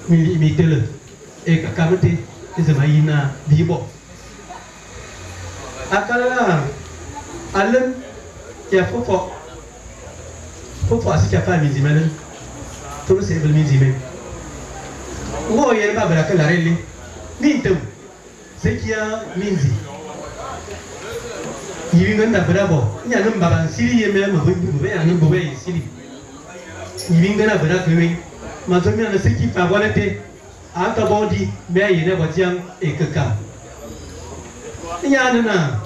mi mitele e ka kamete ezema yina bibo akala alem ya fofo asika pa minzimena to se be minzimena wo ye ba bra kala rele mintum sekia minzi yiri nganda brabo nya nan baban siri ye me ma bu be ya nan bo be siri yiri ngana bra kwe ma to mi na seki pa bonete ata body be ye ne botiam ekaka nya na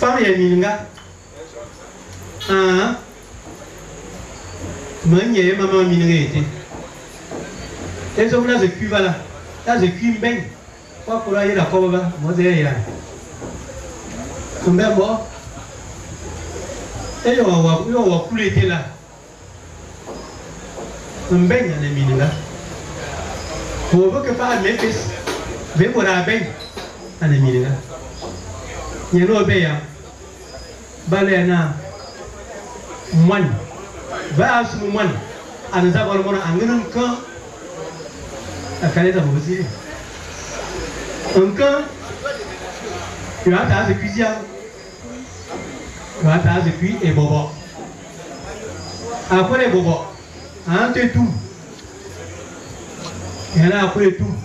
fam ye minga menye mama minga ete les hommes là, je cuis là. Là, je cuis bien. Quoi pour aller la courbe, moi, c'est là. Combien moi? Et on va couler là. On baigne dans les mines là. Pour voir que pas mes fils, vais pour la baigne dans les mines là. Il y a un obéa. Balena. Moine. Va à ce moment. À nous avoir un camp. La canette à vous aussi. Encore, tu vas t'as de cuisine. Tu vas t'as de cuisine et bobo. Après les bobos, entre tout. Et là, après tout,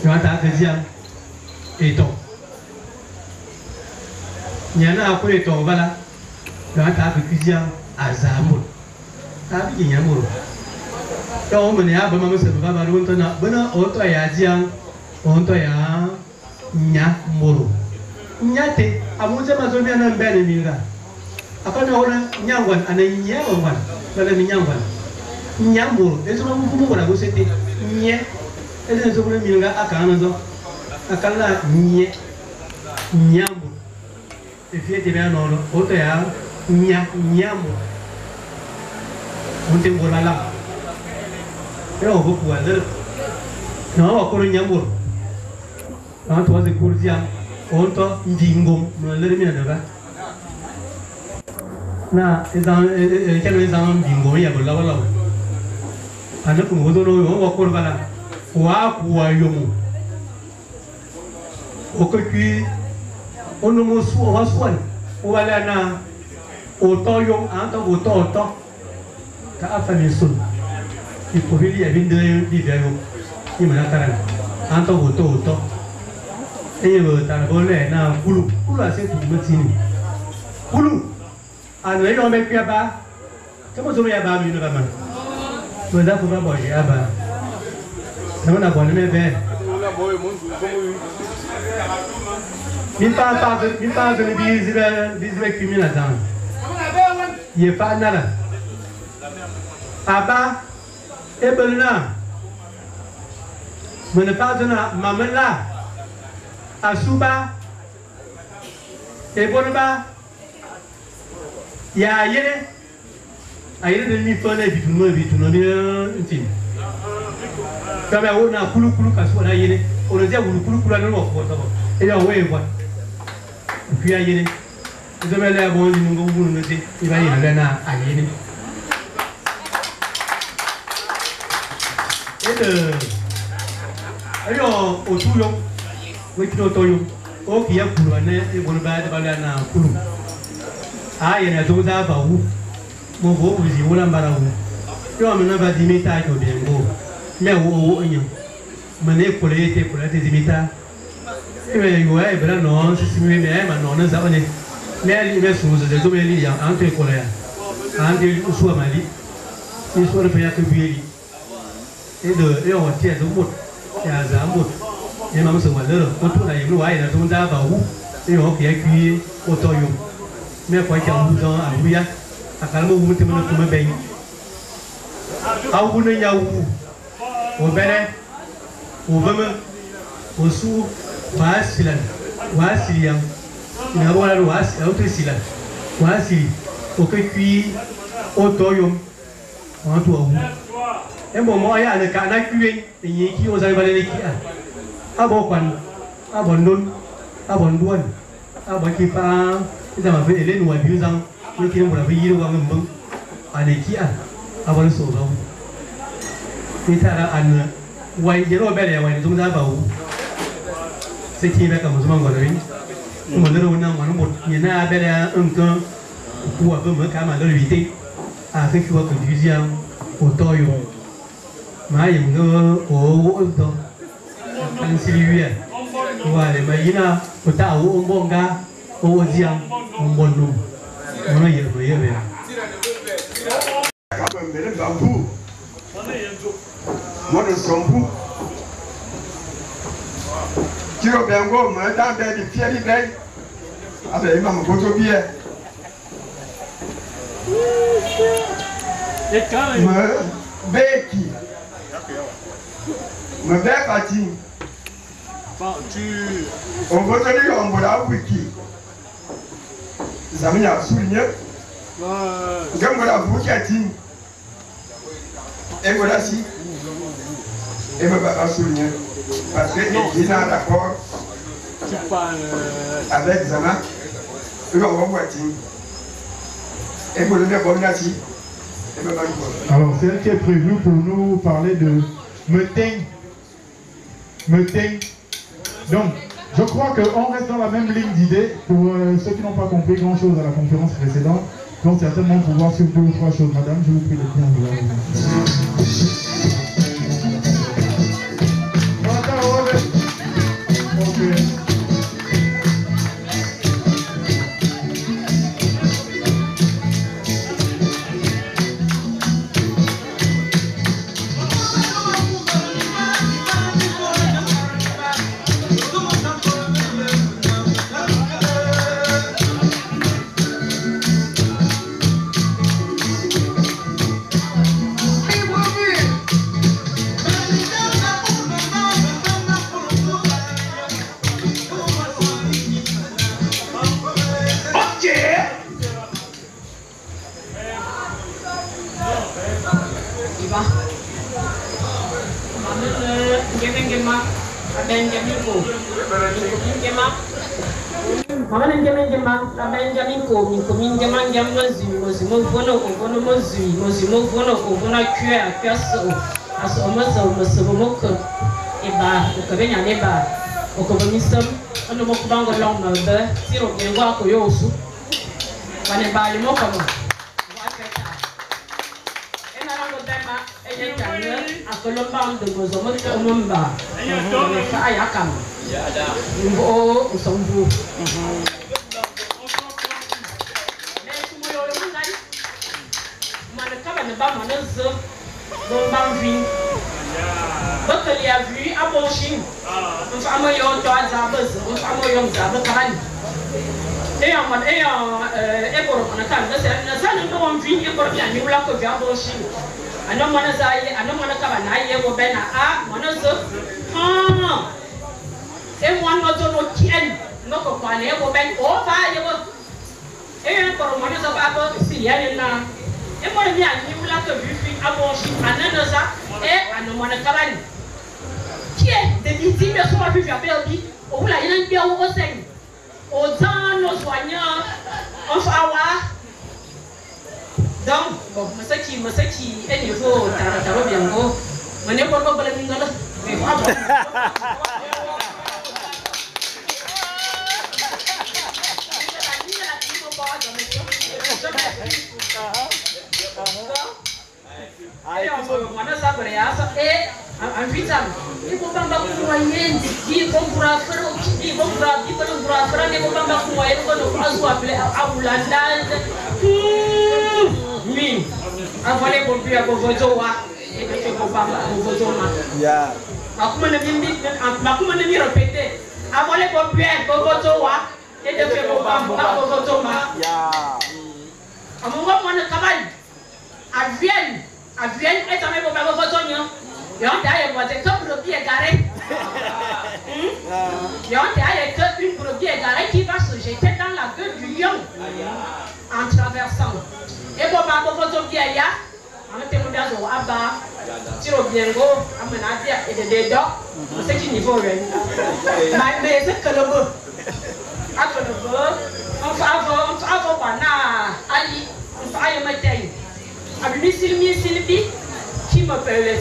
tu vas t'as de dire et ton. Il y en a après ton, voilà. Tu vas t'as de cuisine à Zamour. Ça veut dire Yamour. Kalau mana apa mama sebab baru untuk nak benar untuk ya jiang untuk ya nya mulu nyate amu sama zomi anan beri mira apa na orang nyangwan anan nyangwan kalau nyangwan Nyambur, et je vous vous la c'était Nye, et je vous le mille à Canada, à Canada, Nye, Nyambur. Et puis, il y a un autre, Nyambur. On t'aime la lame. Et on va pouvoir le. Non, on va Nyambur. On doit se courir, on doit dingo, le remède là. Na, et dans quel temps dingo, il y a la wala. Anda kumudoro on va courir là. Wa yomu. Okui, on nous montre on va soigner. On va aller na autant yom, anto autant. Ka famille son. Il faut lui a vinde l'hiver. Il m'a carré. Anto autant. Et dans le lait, na boulou, boulou c'est tout petit. Boulou, à nous on met plus à bas. Comment on met à bas une maman? Nous avons pas bougé à bas. Nous n'avons pas même fait. Mille pas de bise criminel là-dedans. Il est pas nada. À bas, et belna. Mais ne pas de maman là. Asuba Ebonba Ya Ayere de mi fone bituno bien tin. Kama ona kulu kaso na yere. On dit kulu na no ko to. E ya we wa. Puis ayere. Je vais aller à bon ni ngo bunu no ti. Il va y aller na ayere. Et de ayo otuyo wekino toyo o kiya kulwane e bonba de balana kulu aye na doza ba wu mo bo uzi wala mbara wu yo amena ba dimita ko bengo me wo onyo mane kolete dimita e me yo e bra no si me ma no na za one me ali me suzo de do me li ya ante kolaya ante usu amali ni so re ya ke bieli e de e o tie do mut ya za mut nhưng mà sự quản lý được, tôi này lúc ấy là chúng ta vào cái họ kia kia ô tô dùng, mấy quay chồng cho à bây giờ, à cái mông thì mình cũng mới bệnh, ao cũng nhau, ô bên này, ô bên mình, ô su, hóa xì lần, nhà bọn nó hóa xì, hóa xì, ô cái kia ô tô dùng, họ thua em bảo mọi anh là cả nãy kia, thì như kia ô sai vào đây kia. Abokan, abondon, abonduan, abakipa, kita mahu elen wah biuzang, ni kita berapa yiru kami membang, ada kia, abon sorong. Kita ada an, wah jero bela wah itu dah bau. Sekian mereka muslim orang, mana orang mana mut, ni na bela engkau, kuat bermereka mana lebih tinggi, sekian kerja otoyo, mai engkau oto. Anh xin lui à, và để mấy na, người ta ở ông bông ga, ông giang, ông bồn nung, nó nói gì vậy? Các bạn biết đến bamboo, món đồ bamboo, chỉ có bamboo mà đang để đi phía đi đây, à để mà có cho bia, mà bé kì, mà bé cả chi. On va te dire on va wiki. Ça m'a souligné. Quand on a vous qui a dit, et voilà si, et me va souligner parce que il est d'accord avec Zama. Et on va voir et vous le dire bon merci. Alors c'est elle qui est prévue pour nous parler de Meting. Donc, je crois qu'on reste dans la même ligne d'idées. Pour ceux qui n'ont pas compris grand-chose à la conférence précédente, vont certainement pouvoir suivre 2 ou 3 choses. Madame, je vous prie de bien. People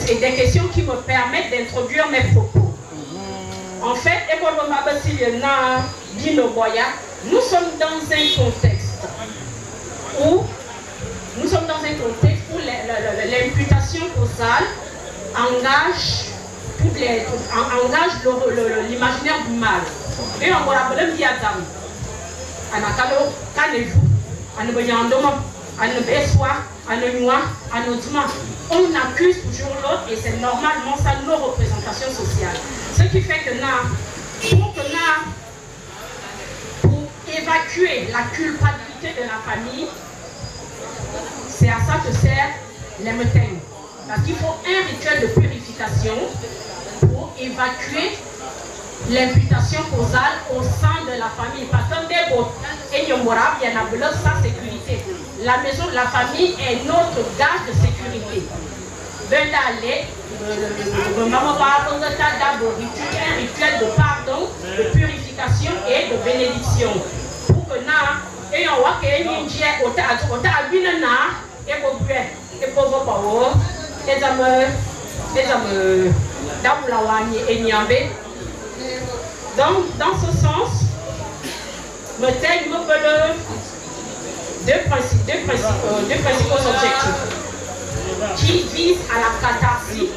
Et des questions qui me permettent d'introduire mes propos. En fait, nous sommes dans un contexte où l'imputation causale engage l'imaginaire du mal. Et on va appeler Adam. On accuse toujours l'autre et c'est normalement ça nos représentations sociales. Ce qui fait que pour évacuer la culpabilité de la famille, c'est à ça que sert les métènes. Parce qu'il faut un rituel de purification pour évacuer l'imputation causale au sein de la famille. Parce que sa sécurité. La maison, la famille est notre gage de sécurité. Un rituel de pardon, de purification et de bénédiction. Pour que donc, dans ce sens, me deux principaux objectifs qui visent à la catharsis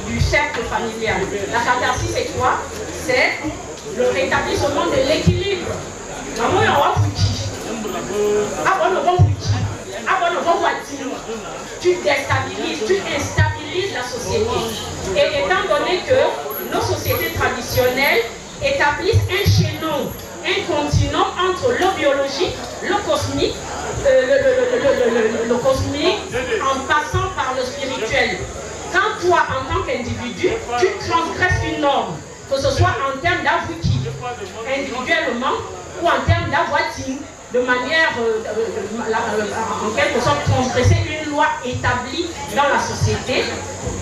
du cercle familial. La catharsis, c'est quoi? C'est le rétablissement de l'équilibre. Tu déstabilises, tu instabilises la société. Et étant donné que nos sociétés traditionnelles établissent un chaînon, un continent entre le biologique, le cosmique, en passant par le spirituel. Quand toi, en tant qu'individu, tu transgresses une norme, que ce soit en termes d'avouki, individuellement, ou en termes d'avoiting, de manière, en quelque sorte, transgresser une loi établie dans la société,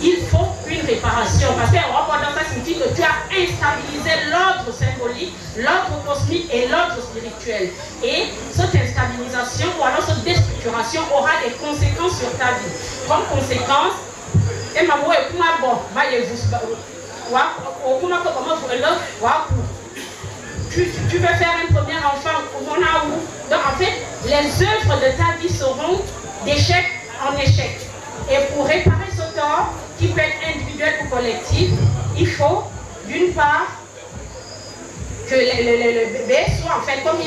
il faut une réparation. Parce que ça signifie que tu as instabilisé l'ordre symbolique, l'ordre cosmique et l'ordre spirituel. Et cette instabilisation ou alors cette déstructuration aura des conséquences sur ta vie. Comme conséquence, tu veux faire un premier enfant, donc en fait, les œuvres de ta vie seront d'échec en échec. Et pour réparer ce tort, qui peut être individuel ou collectif, il faut, d'une part, que le bébé soit, en fait, comme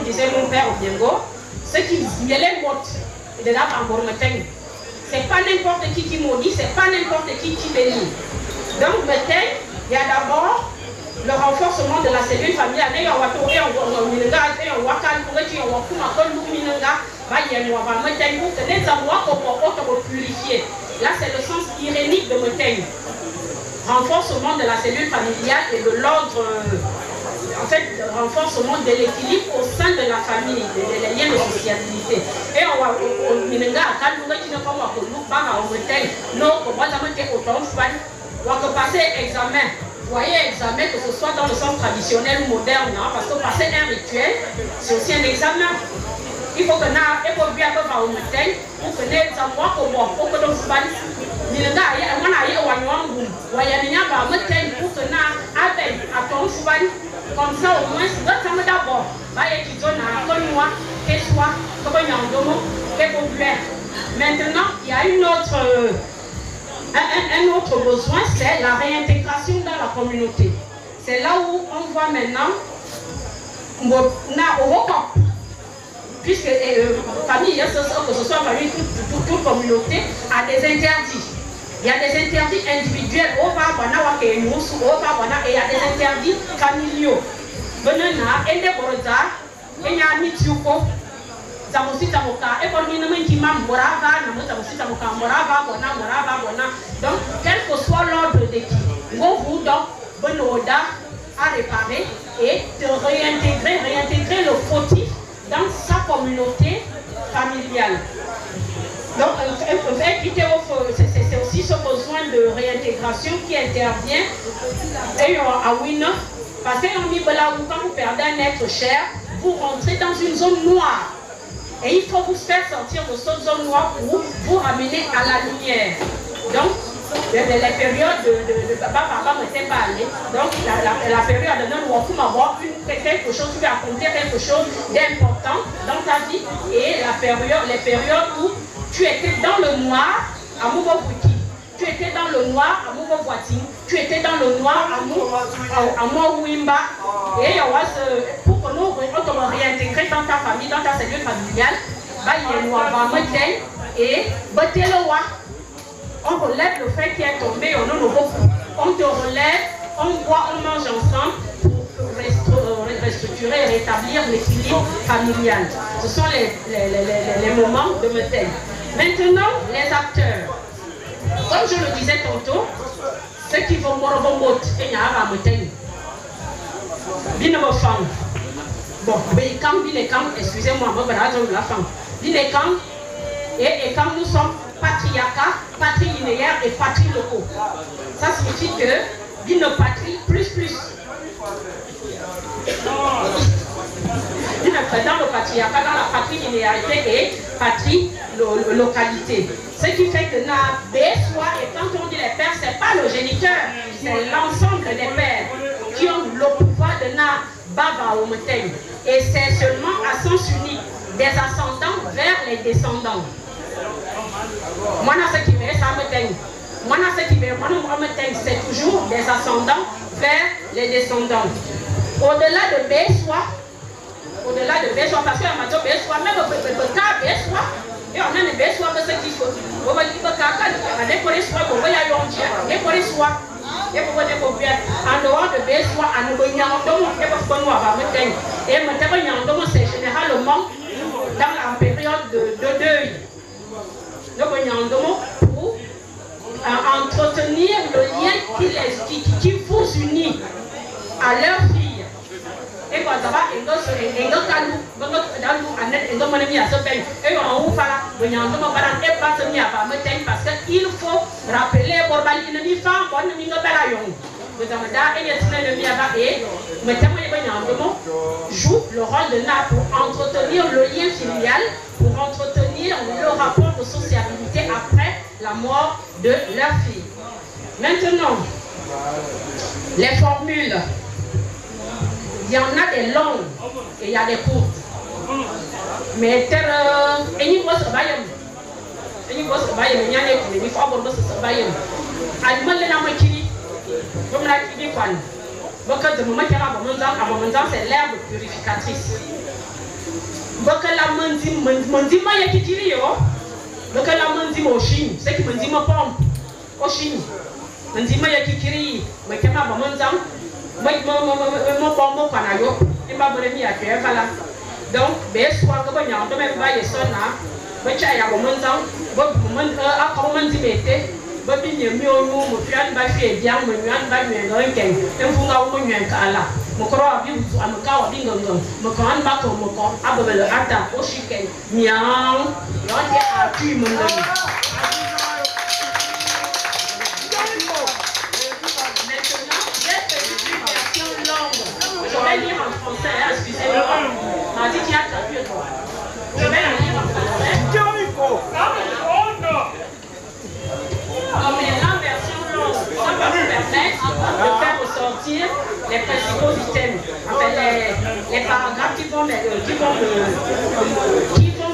disait mon père au Biengo, ce qui est mort de la Bambourmeteng. C'est pas n'importe qui maudit, c'est pas n'importe qui bénit. Donc, il y a d'abord le renforcement de la cellule familiale. Là, c'est le sens irénique de Moteng. Renforcement de la cellule familiale et de l'ordre, en fait, renforcement de l'équilibre au sein de la famille, des liens de sociabilité. Et on va passer examen. Voyez, examen, que ce soit dans le sens traditionnel ou moderne, hein, parce que passer un rituel, c'est aussi un examen. Il faut que nous bien pour que nous comme ça au moins, d'abord, maintenant, il y a un autre besoin, c'est la réintégration dans la communauté. C'est là où on voit maintenant, puisque famille, que ce soit famille, toute communauté, a des interdits. Il y a des interdits individuels, et il y a des interdits familiaux. Donc, quel que soit l'ordre de qui, vous donc, Benoda à réparer et de réintégrer le fautif dans sa communauté familiale. Donc, c'est aussi ce besoin de réintégration qui intervient à Wina. Parce que quand vous perdez un être cher, vous rentrez dans une zone noire. Et il faut vous faire sortir de cette zone noire pour vous ramener à la lumière. Donc, les périodes de papa ne s'est pas allé. Donc, la période de nous avons avoir quelque chose, tu vas accomplir quelque chose d'important dans ta vie. Et les périodes où tu étais dans le noir à Moubobuki, tu étais dans le noir à Moubobuati, tu étais dans le noir à Mouwimba. Et pour que nous te réintégrer dans ta famille, dans ta cellule familiale, et on relève le fait qui est tombé, on te relève, on boit, on mange ensemble pour restructurer et rétablir l'équilibre familial. Ce sont les moments de Moteng. Maintenant, les acteurs. Comme je le disais tantôt, ceux qui vont mourir et n'y a pas Moteng. Bon, excusez-moi, la femme. Et quand nous sommes patriarcat, patrie linéaire et patrie locaux. Ça signifie que d'une patrie plus. Dans le patriarcat, dans la patrie linéarité et patrie localité. Ce qui fait que na Beswa, et quand on dit les pères, ce n'est pas le géniteur, c'est l'ensemble des pères qui ont le pouvoir de na Baba ou Moteng. Et c'est seulement à sens unique des ascendants vers les descendants. Moi, ce qui veut ça Moteng. Moi, ce qui veut Moteng, c'est toujours des ascendants vers les descendants. Au-delà de Beswa, parce que Amato Beswa, même le cas Beswa, et on a des Beswa, mais ce qu'il faut. On va dire que en dehors de Beswa, et c'est généralement dans la période de deuil. Pour entretenir le lien qui vous unit à leur fille. Et faut rappeler joue le rôle de NA pour entretenir le lien filial, pour entretenir le rapport de sociabilité après la mort de leur fille. Maintenant, les formules. Il y en a des longues et il y a des courtes. Mais c'est l'herbe purificatrice. Donc, je vais lire en français, excusez-moi. M'a dit qu'il y a traduit. Je vais la lire en français. Mais la version longue, ça va vous permettre de faire ressortir les principaux items, enfin les paragraphes qui vont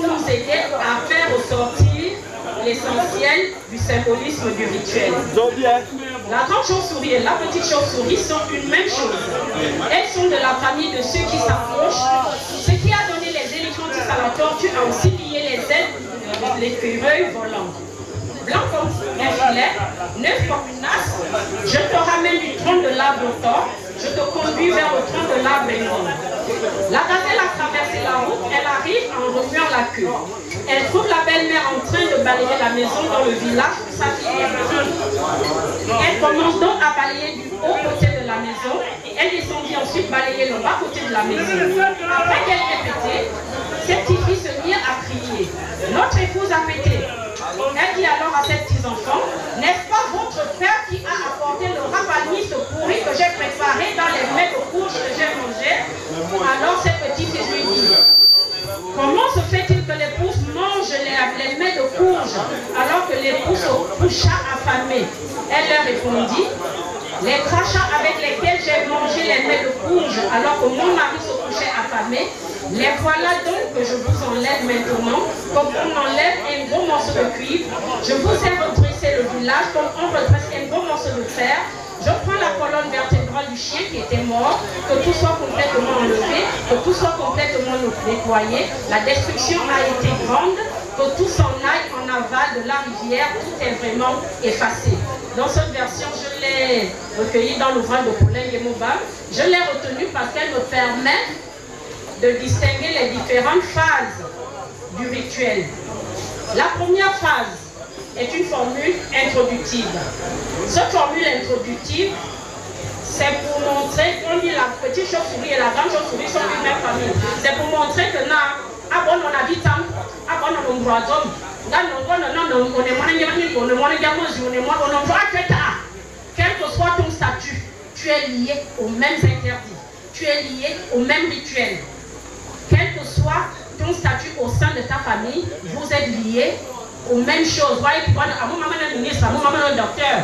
nous aider à faire ressortir l'essentiel du symbolisme du rituel. La grande chauve-souris et la petite chauve-souris sont une même chose. Elles sont de la famille de ceux qui s'approchent. Ce qui a donné les éléphantis à la tortue a aussi lié les ailes de l'écureuil volant. Blanc comme un filet, neuf comme une nasse, je te ramène du tronc de l'arbre au tort, je te conduis vers le tronc de l'arbre énorme. La gazelle a traversé la route, elle arrive en remuant la queue. Elle trouve la belle-mère en train de balayer la maison dans le village où sa fille est morte. Elle commence donc à balayer du haut côté de la maison et elle descendit ensuite balayer le bas côté de la maison. Après qu'elle ait pété, ses petits filles se mirent à crier. Notre épouse a pété. Elle dit alors à ses petits-enfants, n'est-ce pas votre père qui a apporté le rabaniste pourri que j'ai préparé dans les mets de courge que j'ai mangé? Alors ses petits fils lui disent, comment se fait-il que l'épouse mange les mets de courge alors que l'épouse se coucha affamée? Elle leur répondit, les crachats avec lesquels j'ai mangé les mets de courge alors que mon mari se couchait affamé, les voilà donc que je vous enlève maintenant, comme on enlève un gros morceau de cuivre. Je vous ai redressé le village comme on redresse un gros morceau de fer. Je prends la colonne vertébrale du chien qui était mort, que tout soit complètement enlevé, que tout soit complètement nettoyé. La destruction a été grande, que tout s'en aille en aval de la rivière, tout est vraiment effacé. Dans cette version, je l'ai recueillie dans l'ouvrage de Paulin Yemouba. Je l'ai retenue parce qu'elle me permet de distinguer les différentes phases du rituel. La première phase est une formule introductive. Cette formule introductive, c'est pour montrer qu'on dit la petite chauve-souris et la grande chauve-souris sont d'une même famille. C'est pour montrer que quel que soit ton statut, tu es lié aux mêmes interdits, tu es lié aux mêmes rituels. Quel que soit ton statut au sein de ta famille, vous êtes liés aux mêmes choses. Voyez, à mon maman est ministre, à mon maman est docteur.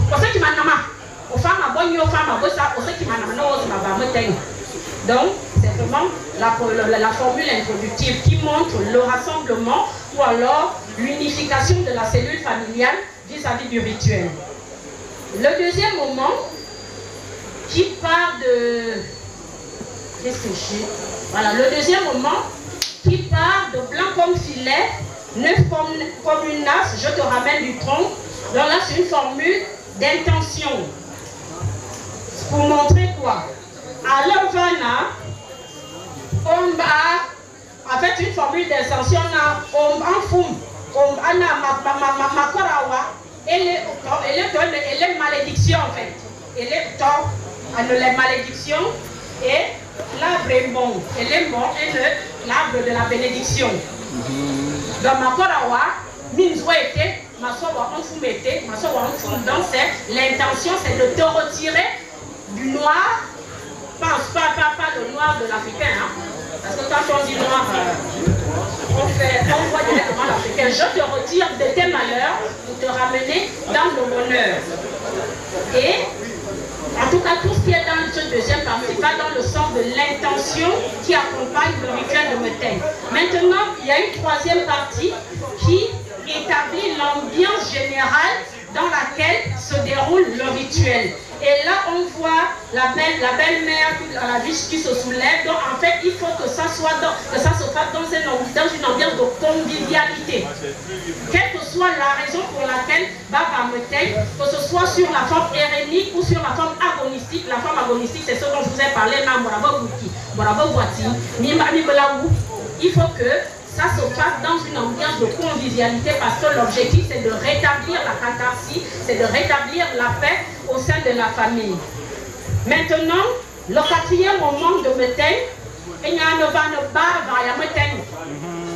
Pour ceux qui m'ont aux femmes à bonne, aux femmes à bonne, pour ceux qui m'ont donc, c'est vraiment la formule introductive qui montre le rassemblement ou alors l'unification de la cellule familiale vis-à-vis du rituel. Le deuxième moment qui part de... Qu'est-ce que j'ai? Voilà, le deuxième moment qui part de blanc comme filet, neuf comme une nasse, je te ramène du tronc. Donc là, c'est une formule d'intention. Pour montrer quoi? À l'Ovana, on a en fait une formule d'intention, on a makorawa, elle est malédiction en fait. Elle est top, les malédictions et l'arbre est bon. Et les morts est l'arbre de la bénédiction. Donc, ma corawa, minzo était, ma soeur en fou était, ma soeur en fou dans l'intention c'est de te retirer du noir, pas le noir de l'Africain, hein? Parce que quand on dit noir, on voit directement l'Africain. Je te retire de tes malheurs pour te ramener dans le bonheur. Et en tout cas, tout ce qui est dans ce deuxième partie va dans le sens de l'intention qui accompagne le rituel de Metein. Maintenant, il y a une troisième partie qui établit l'ambiance générale dans laquelle se déroule le rituel. Et là, on voit la belle-mère, la biche qui se soulève. Donc, en fait, il faut que ça se fasse dans une ambiance de convivialité. Quelle que soit la raison pour laquelle Baba Metein, que ce soit sur la forme hérénique ou sur la forme agonistique. La forme agonistique, c'est ce dont je vous ai parlé, il faut que ça se passe dans une ambiance de convivialité parce que l'objectif c'est de rétablir la catharsis, c'est de rétablir la paix au sein de la famille. Maintenant, le quatrième moment de Metein, il y a une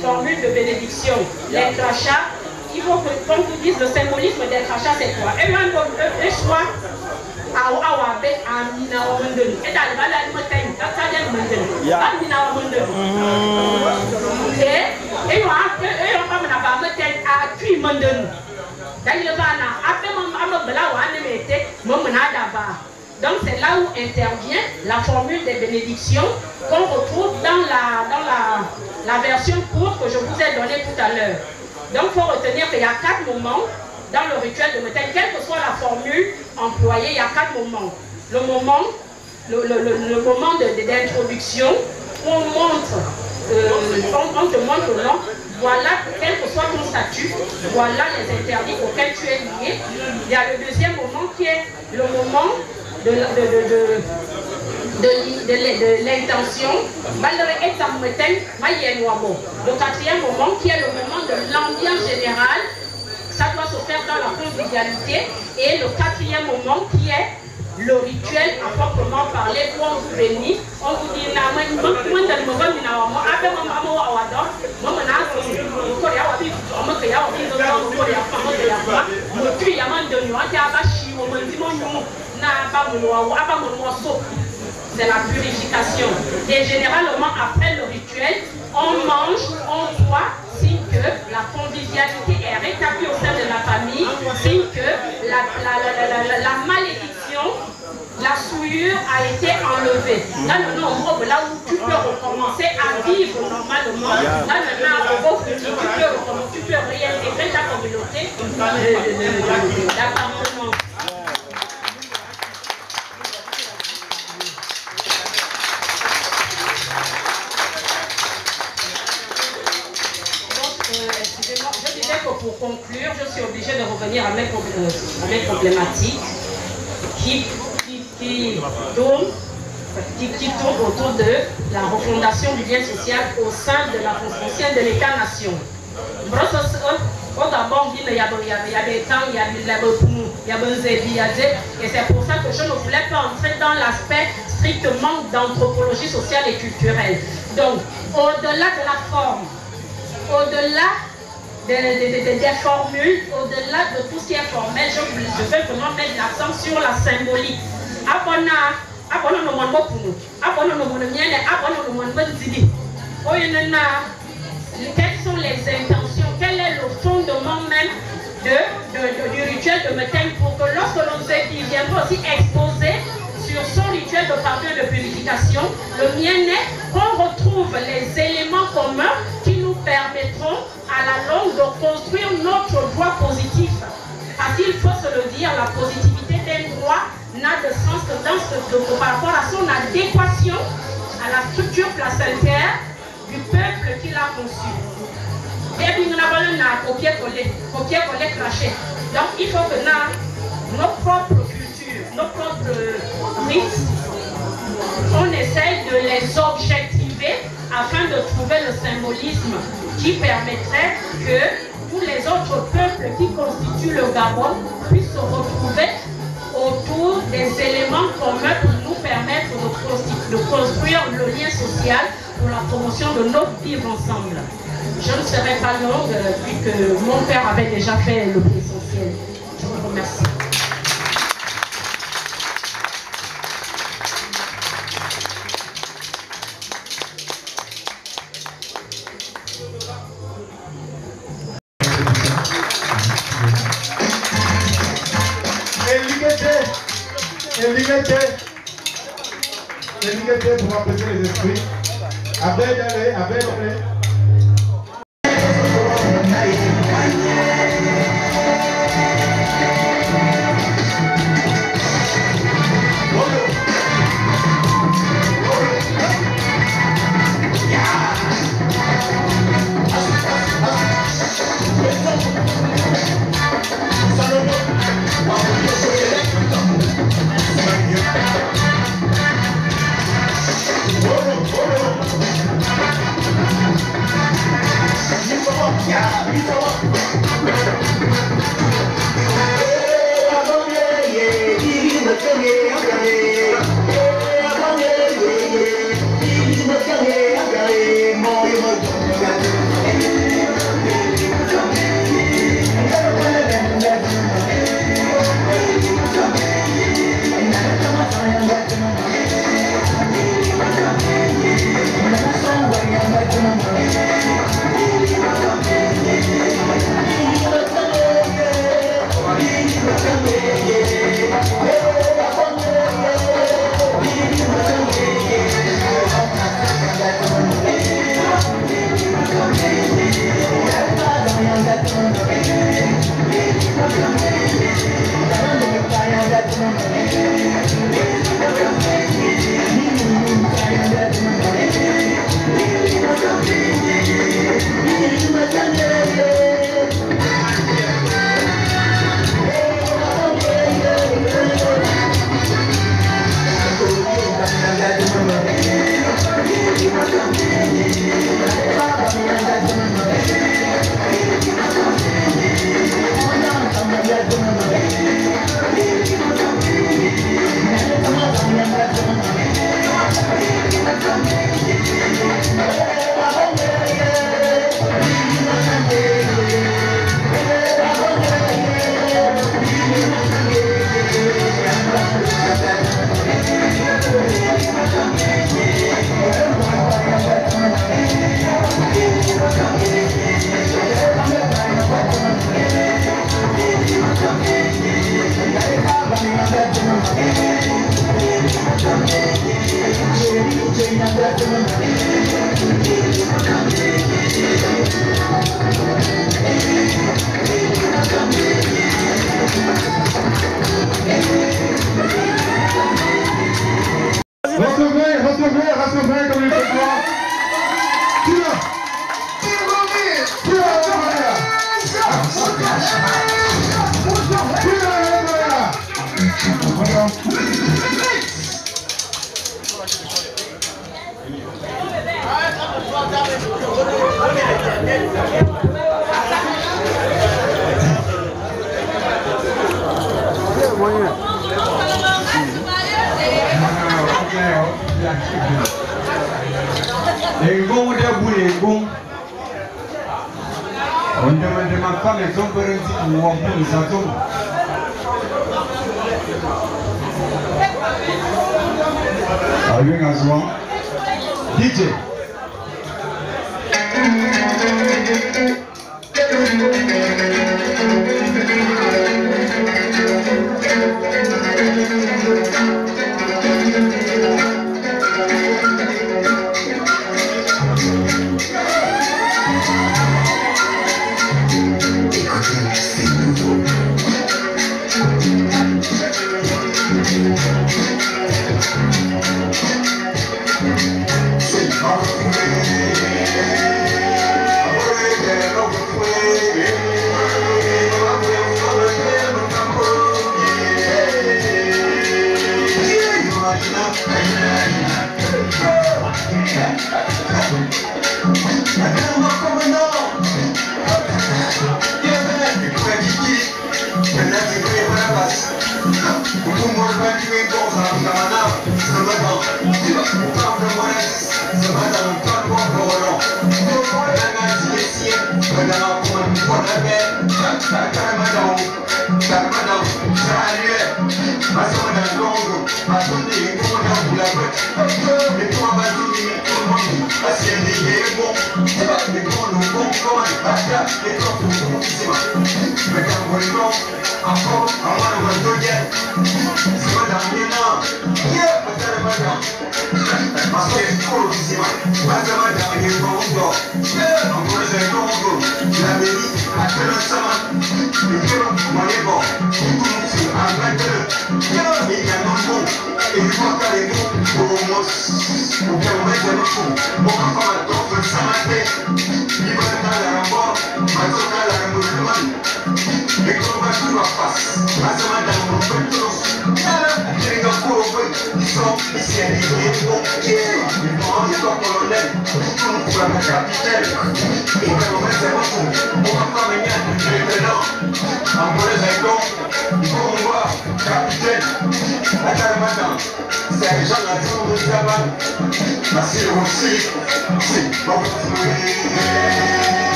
formule de bénédiction. Les crachats, il faut qu'on vous dise le symbolisme des crachats c'est quoi? Et un choix. Donc c'est là où intervient la formule des bénédictions qu'on retrouve dans la version courte que je vous ai donnée tout à l'heure. Donc il faut retenir qu'il y a 4 moments dans le rituel de Metein, quelle que soit la formule employée, il y a 4 moments. Le moment d'introduction, on te montre non, voilà, quel que soit ton statut, voilà les interdits auxquels tu es lié. Il y a le deuxième moment qui est le moment de l'intention. Le quatrième moment qui est le moment de l'ambiance générale. Ça doit se faire dans la convivialité. Et le quatrième moment qui est le rituel à proprement parler où on vous bénit, on vous dit c'est la purification. Et généralement après le rituel, on mange, on boit, signe que la convivialité est rétablie au sein de la famille, signe que la malédiction, la souillure a été enlevée. Là maintenant, là où tu peux recommencer à vivre normalement, là maintenant, tu peux réintégrer ta communauté d'appartement. Pour conclure, je suis obligée de revenir à mes problématiques qui tournent autour de la refondation du lien social au sein de la construction de l'État-nation. Au Gabon, il y a des temps, il y a des et c'est pour ça que je ne voulais pas entrer dans l'aspect strictement d'anthropologie sociale et culturelle. Donc, au-delà de la forme, au-delà des formules, au-delà de tout ce qui est formel, je veux vraiment mettre l'accent sur la symbolique. Quelles sont les intentions, quel est le fondement même du rituel de Metein pour que lorsque l'on viendra aussi exposer sur son rituel de pardon et de purification, le mien est qu'on retrouve les éléments communs qui nous permettront à la longue de construire notre droit positif. Parce qu'il faut se le dire, la positivité d'un droit n'a de sens que par rapport à son adéquation à la structure placentaire du peuple qui l'a conçu. Et puis nous avons un copier-coller craché. Donc il faut que nos propres cultures, nos propres rites, on essaye de les objectiver afin de trouver le symbolisme qui permettrait que tous les autres peuples qui constituent le Gabon puissent se retrouver autour des éléments communs pour nous lien social pour la promotion de notre vivre ensemble. Je ne serai pas longue vu que mon père avait déjà fait le plus essentiel. Je vous remercie. L'égalité pour apaiser les esprits. Abel, allez. Recevez comme il fait quoi. Engong udah boleh engong. Untuk makan itu berhenti uang pun satu. Ayo ngasuang. DJ.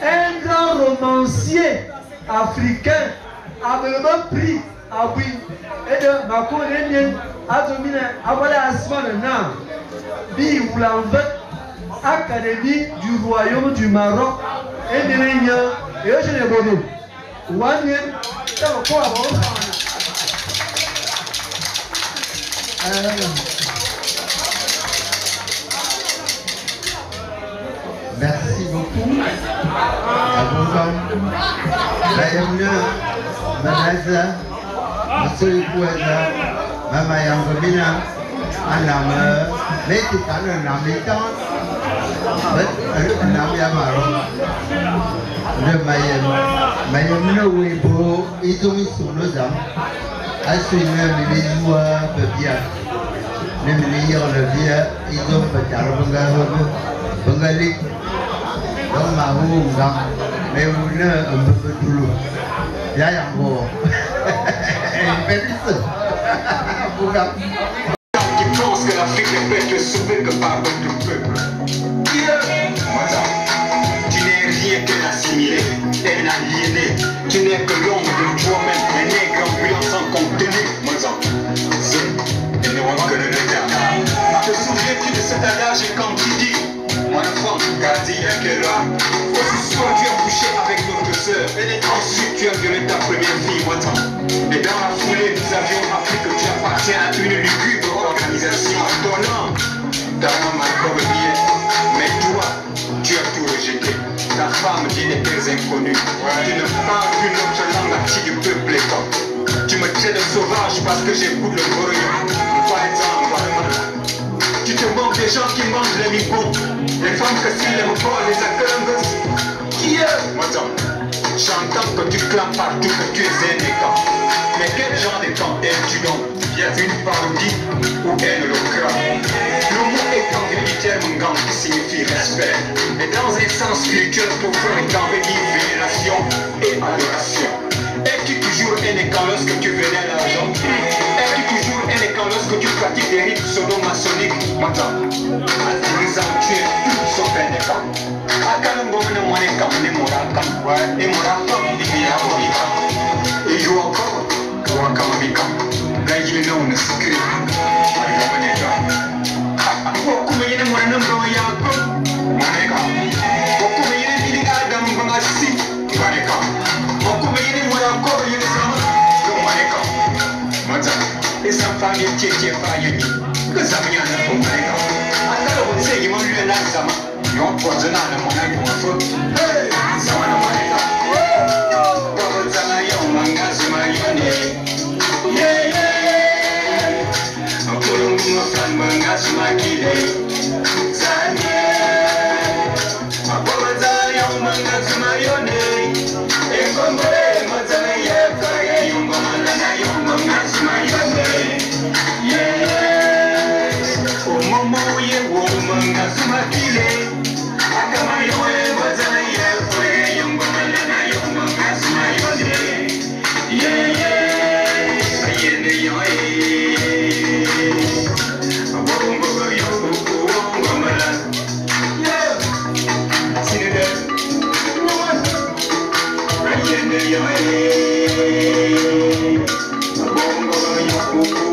Un grand romancier africain a vraiment pris à oui. Et de ma coréenne a dominé à voilà Asman Nam. Bi ou l'envoi, Académie du Royaume du Maroc et de l'Union et je n'ai pas dit. Merci beaucoup à vos hommes. Bienvenue, Manaza, Monsieur Kouaza, Mama Yangomina, Anama, mais tu parles un habitant, un Yamaro, le Mayem, Mayem Webo, ils ont mis sur nos âmes, à suivre les joueurs de bien, les meilleurs de bien, ils ont fait un Bengali. Don't mahu ngam, meuna dulu. Ya yang bo. Impératif. Bukan. Qui pense que l'Afrique ne peut être sauvée que par votre peuple. Tu n'es rien qu'un assimilé, un aliéné. Tu n'es que l'ombre de toi-même, un nègre ambulant sans contenu. Et ne voit que le retard. Te souviens-tu de cet adage quand tu dis? Mon enfant, gardien que là, aussi soir tu as couché avec notre soeur, et ensuite tu as violé ta première fille, moi tant. Et dans la foulée, nous avions appris que tu appartiens à une lugubre organisation. Ton nom, ta maman comme bien, mais toi, tu as tout rejeté. Ta femme dit des terres inconnues. Tu ne parles qu'une autre langue à qui du peuple étant. Tu me traites de sauvage parce que j'écoute le Goroyan. Par exemple, tu te moques des gens qui mangent les micros. Les femmes que s'ils n'aiment pas, les accueillent. Qui est? Madame, j'entends que tu clames partout que tu es un écart. Mais quel genre de camp es-tu donc? Une parodie ou un holocrate? Le mot étendue du terme gang qui signifie respect. Et dans un sens spirituel profond, étant veut dire vénération et adoration. Es-tu toujours un écart lorsque tu venais à l'argent? Es-tu toujours un écart lorsque tu pratiques des rites sodo-maçonniques? Madame, les hommes tu es tout sauf un écart. Et je encore, Yeah.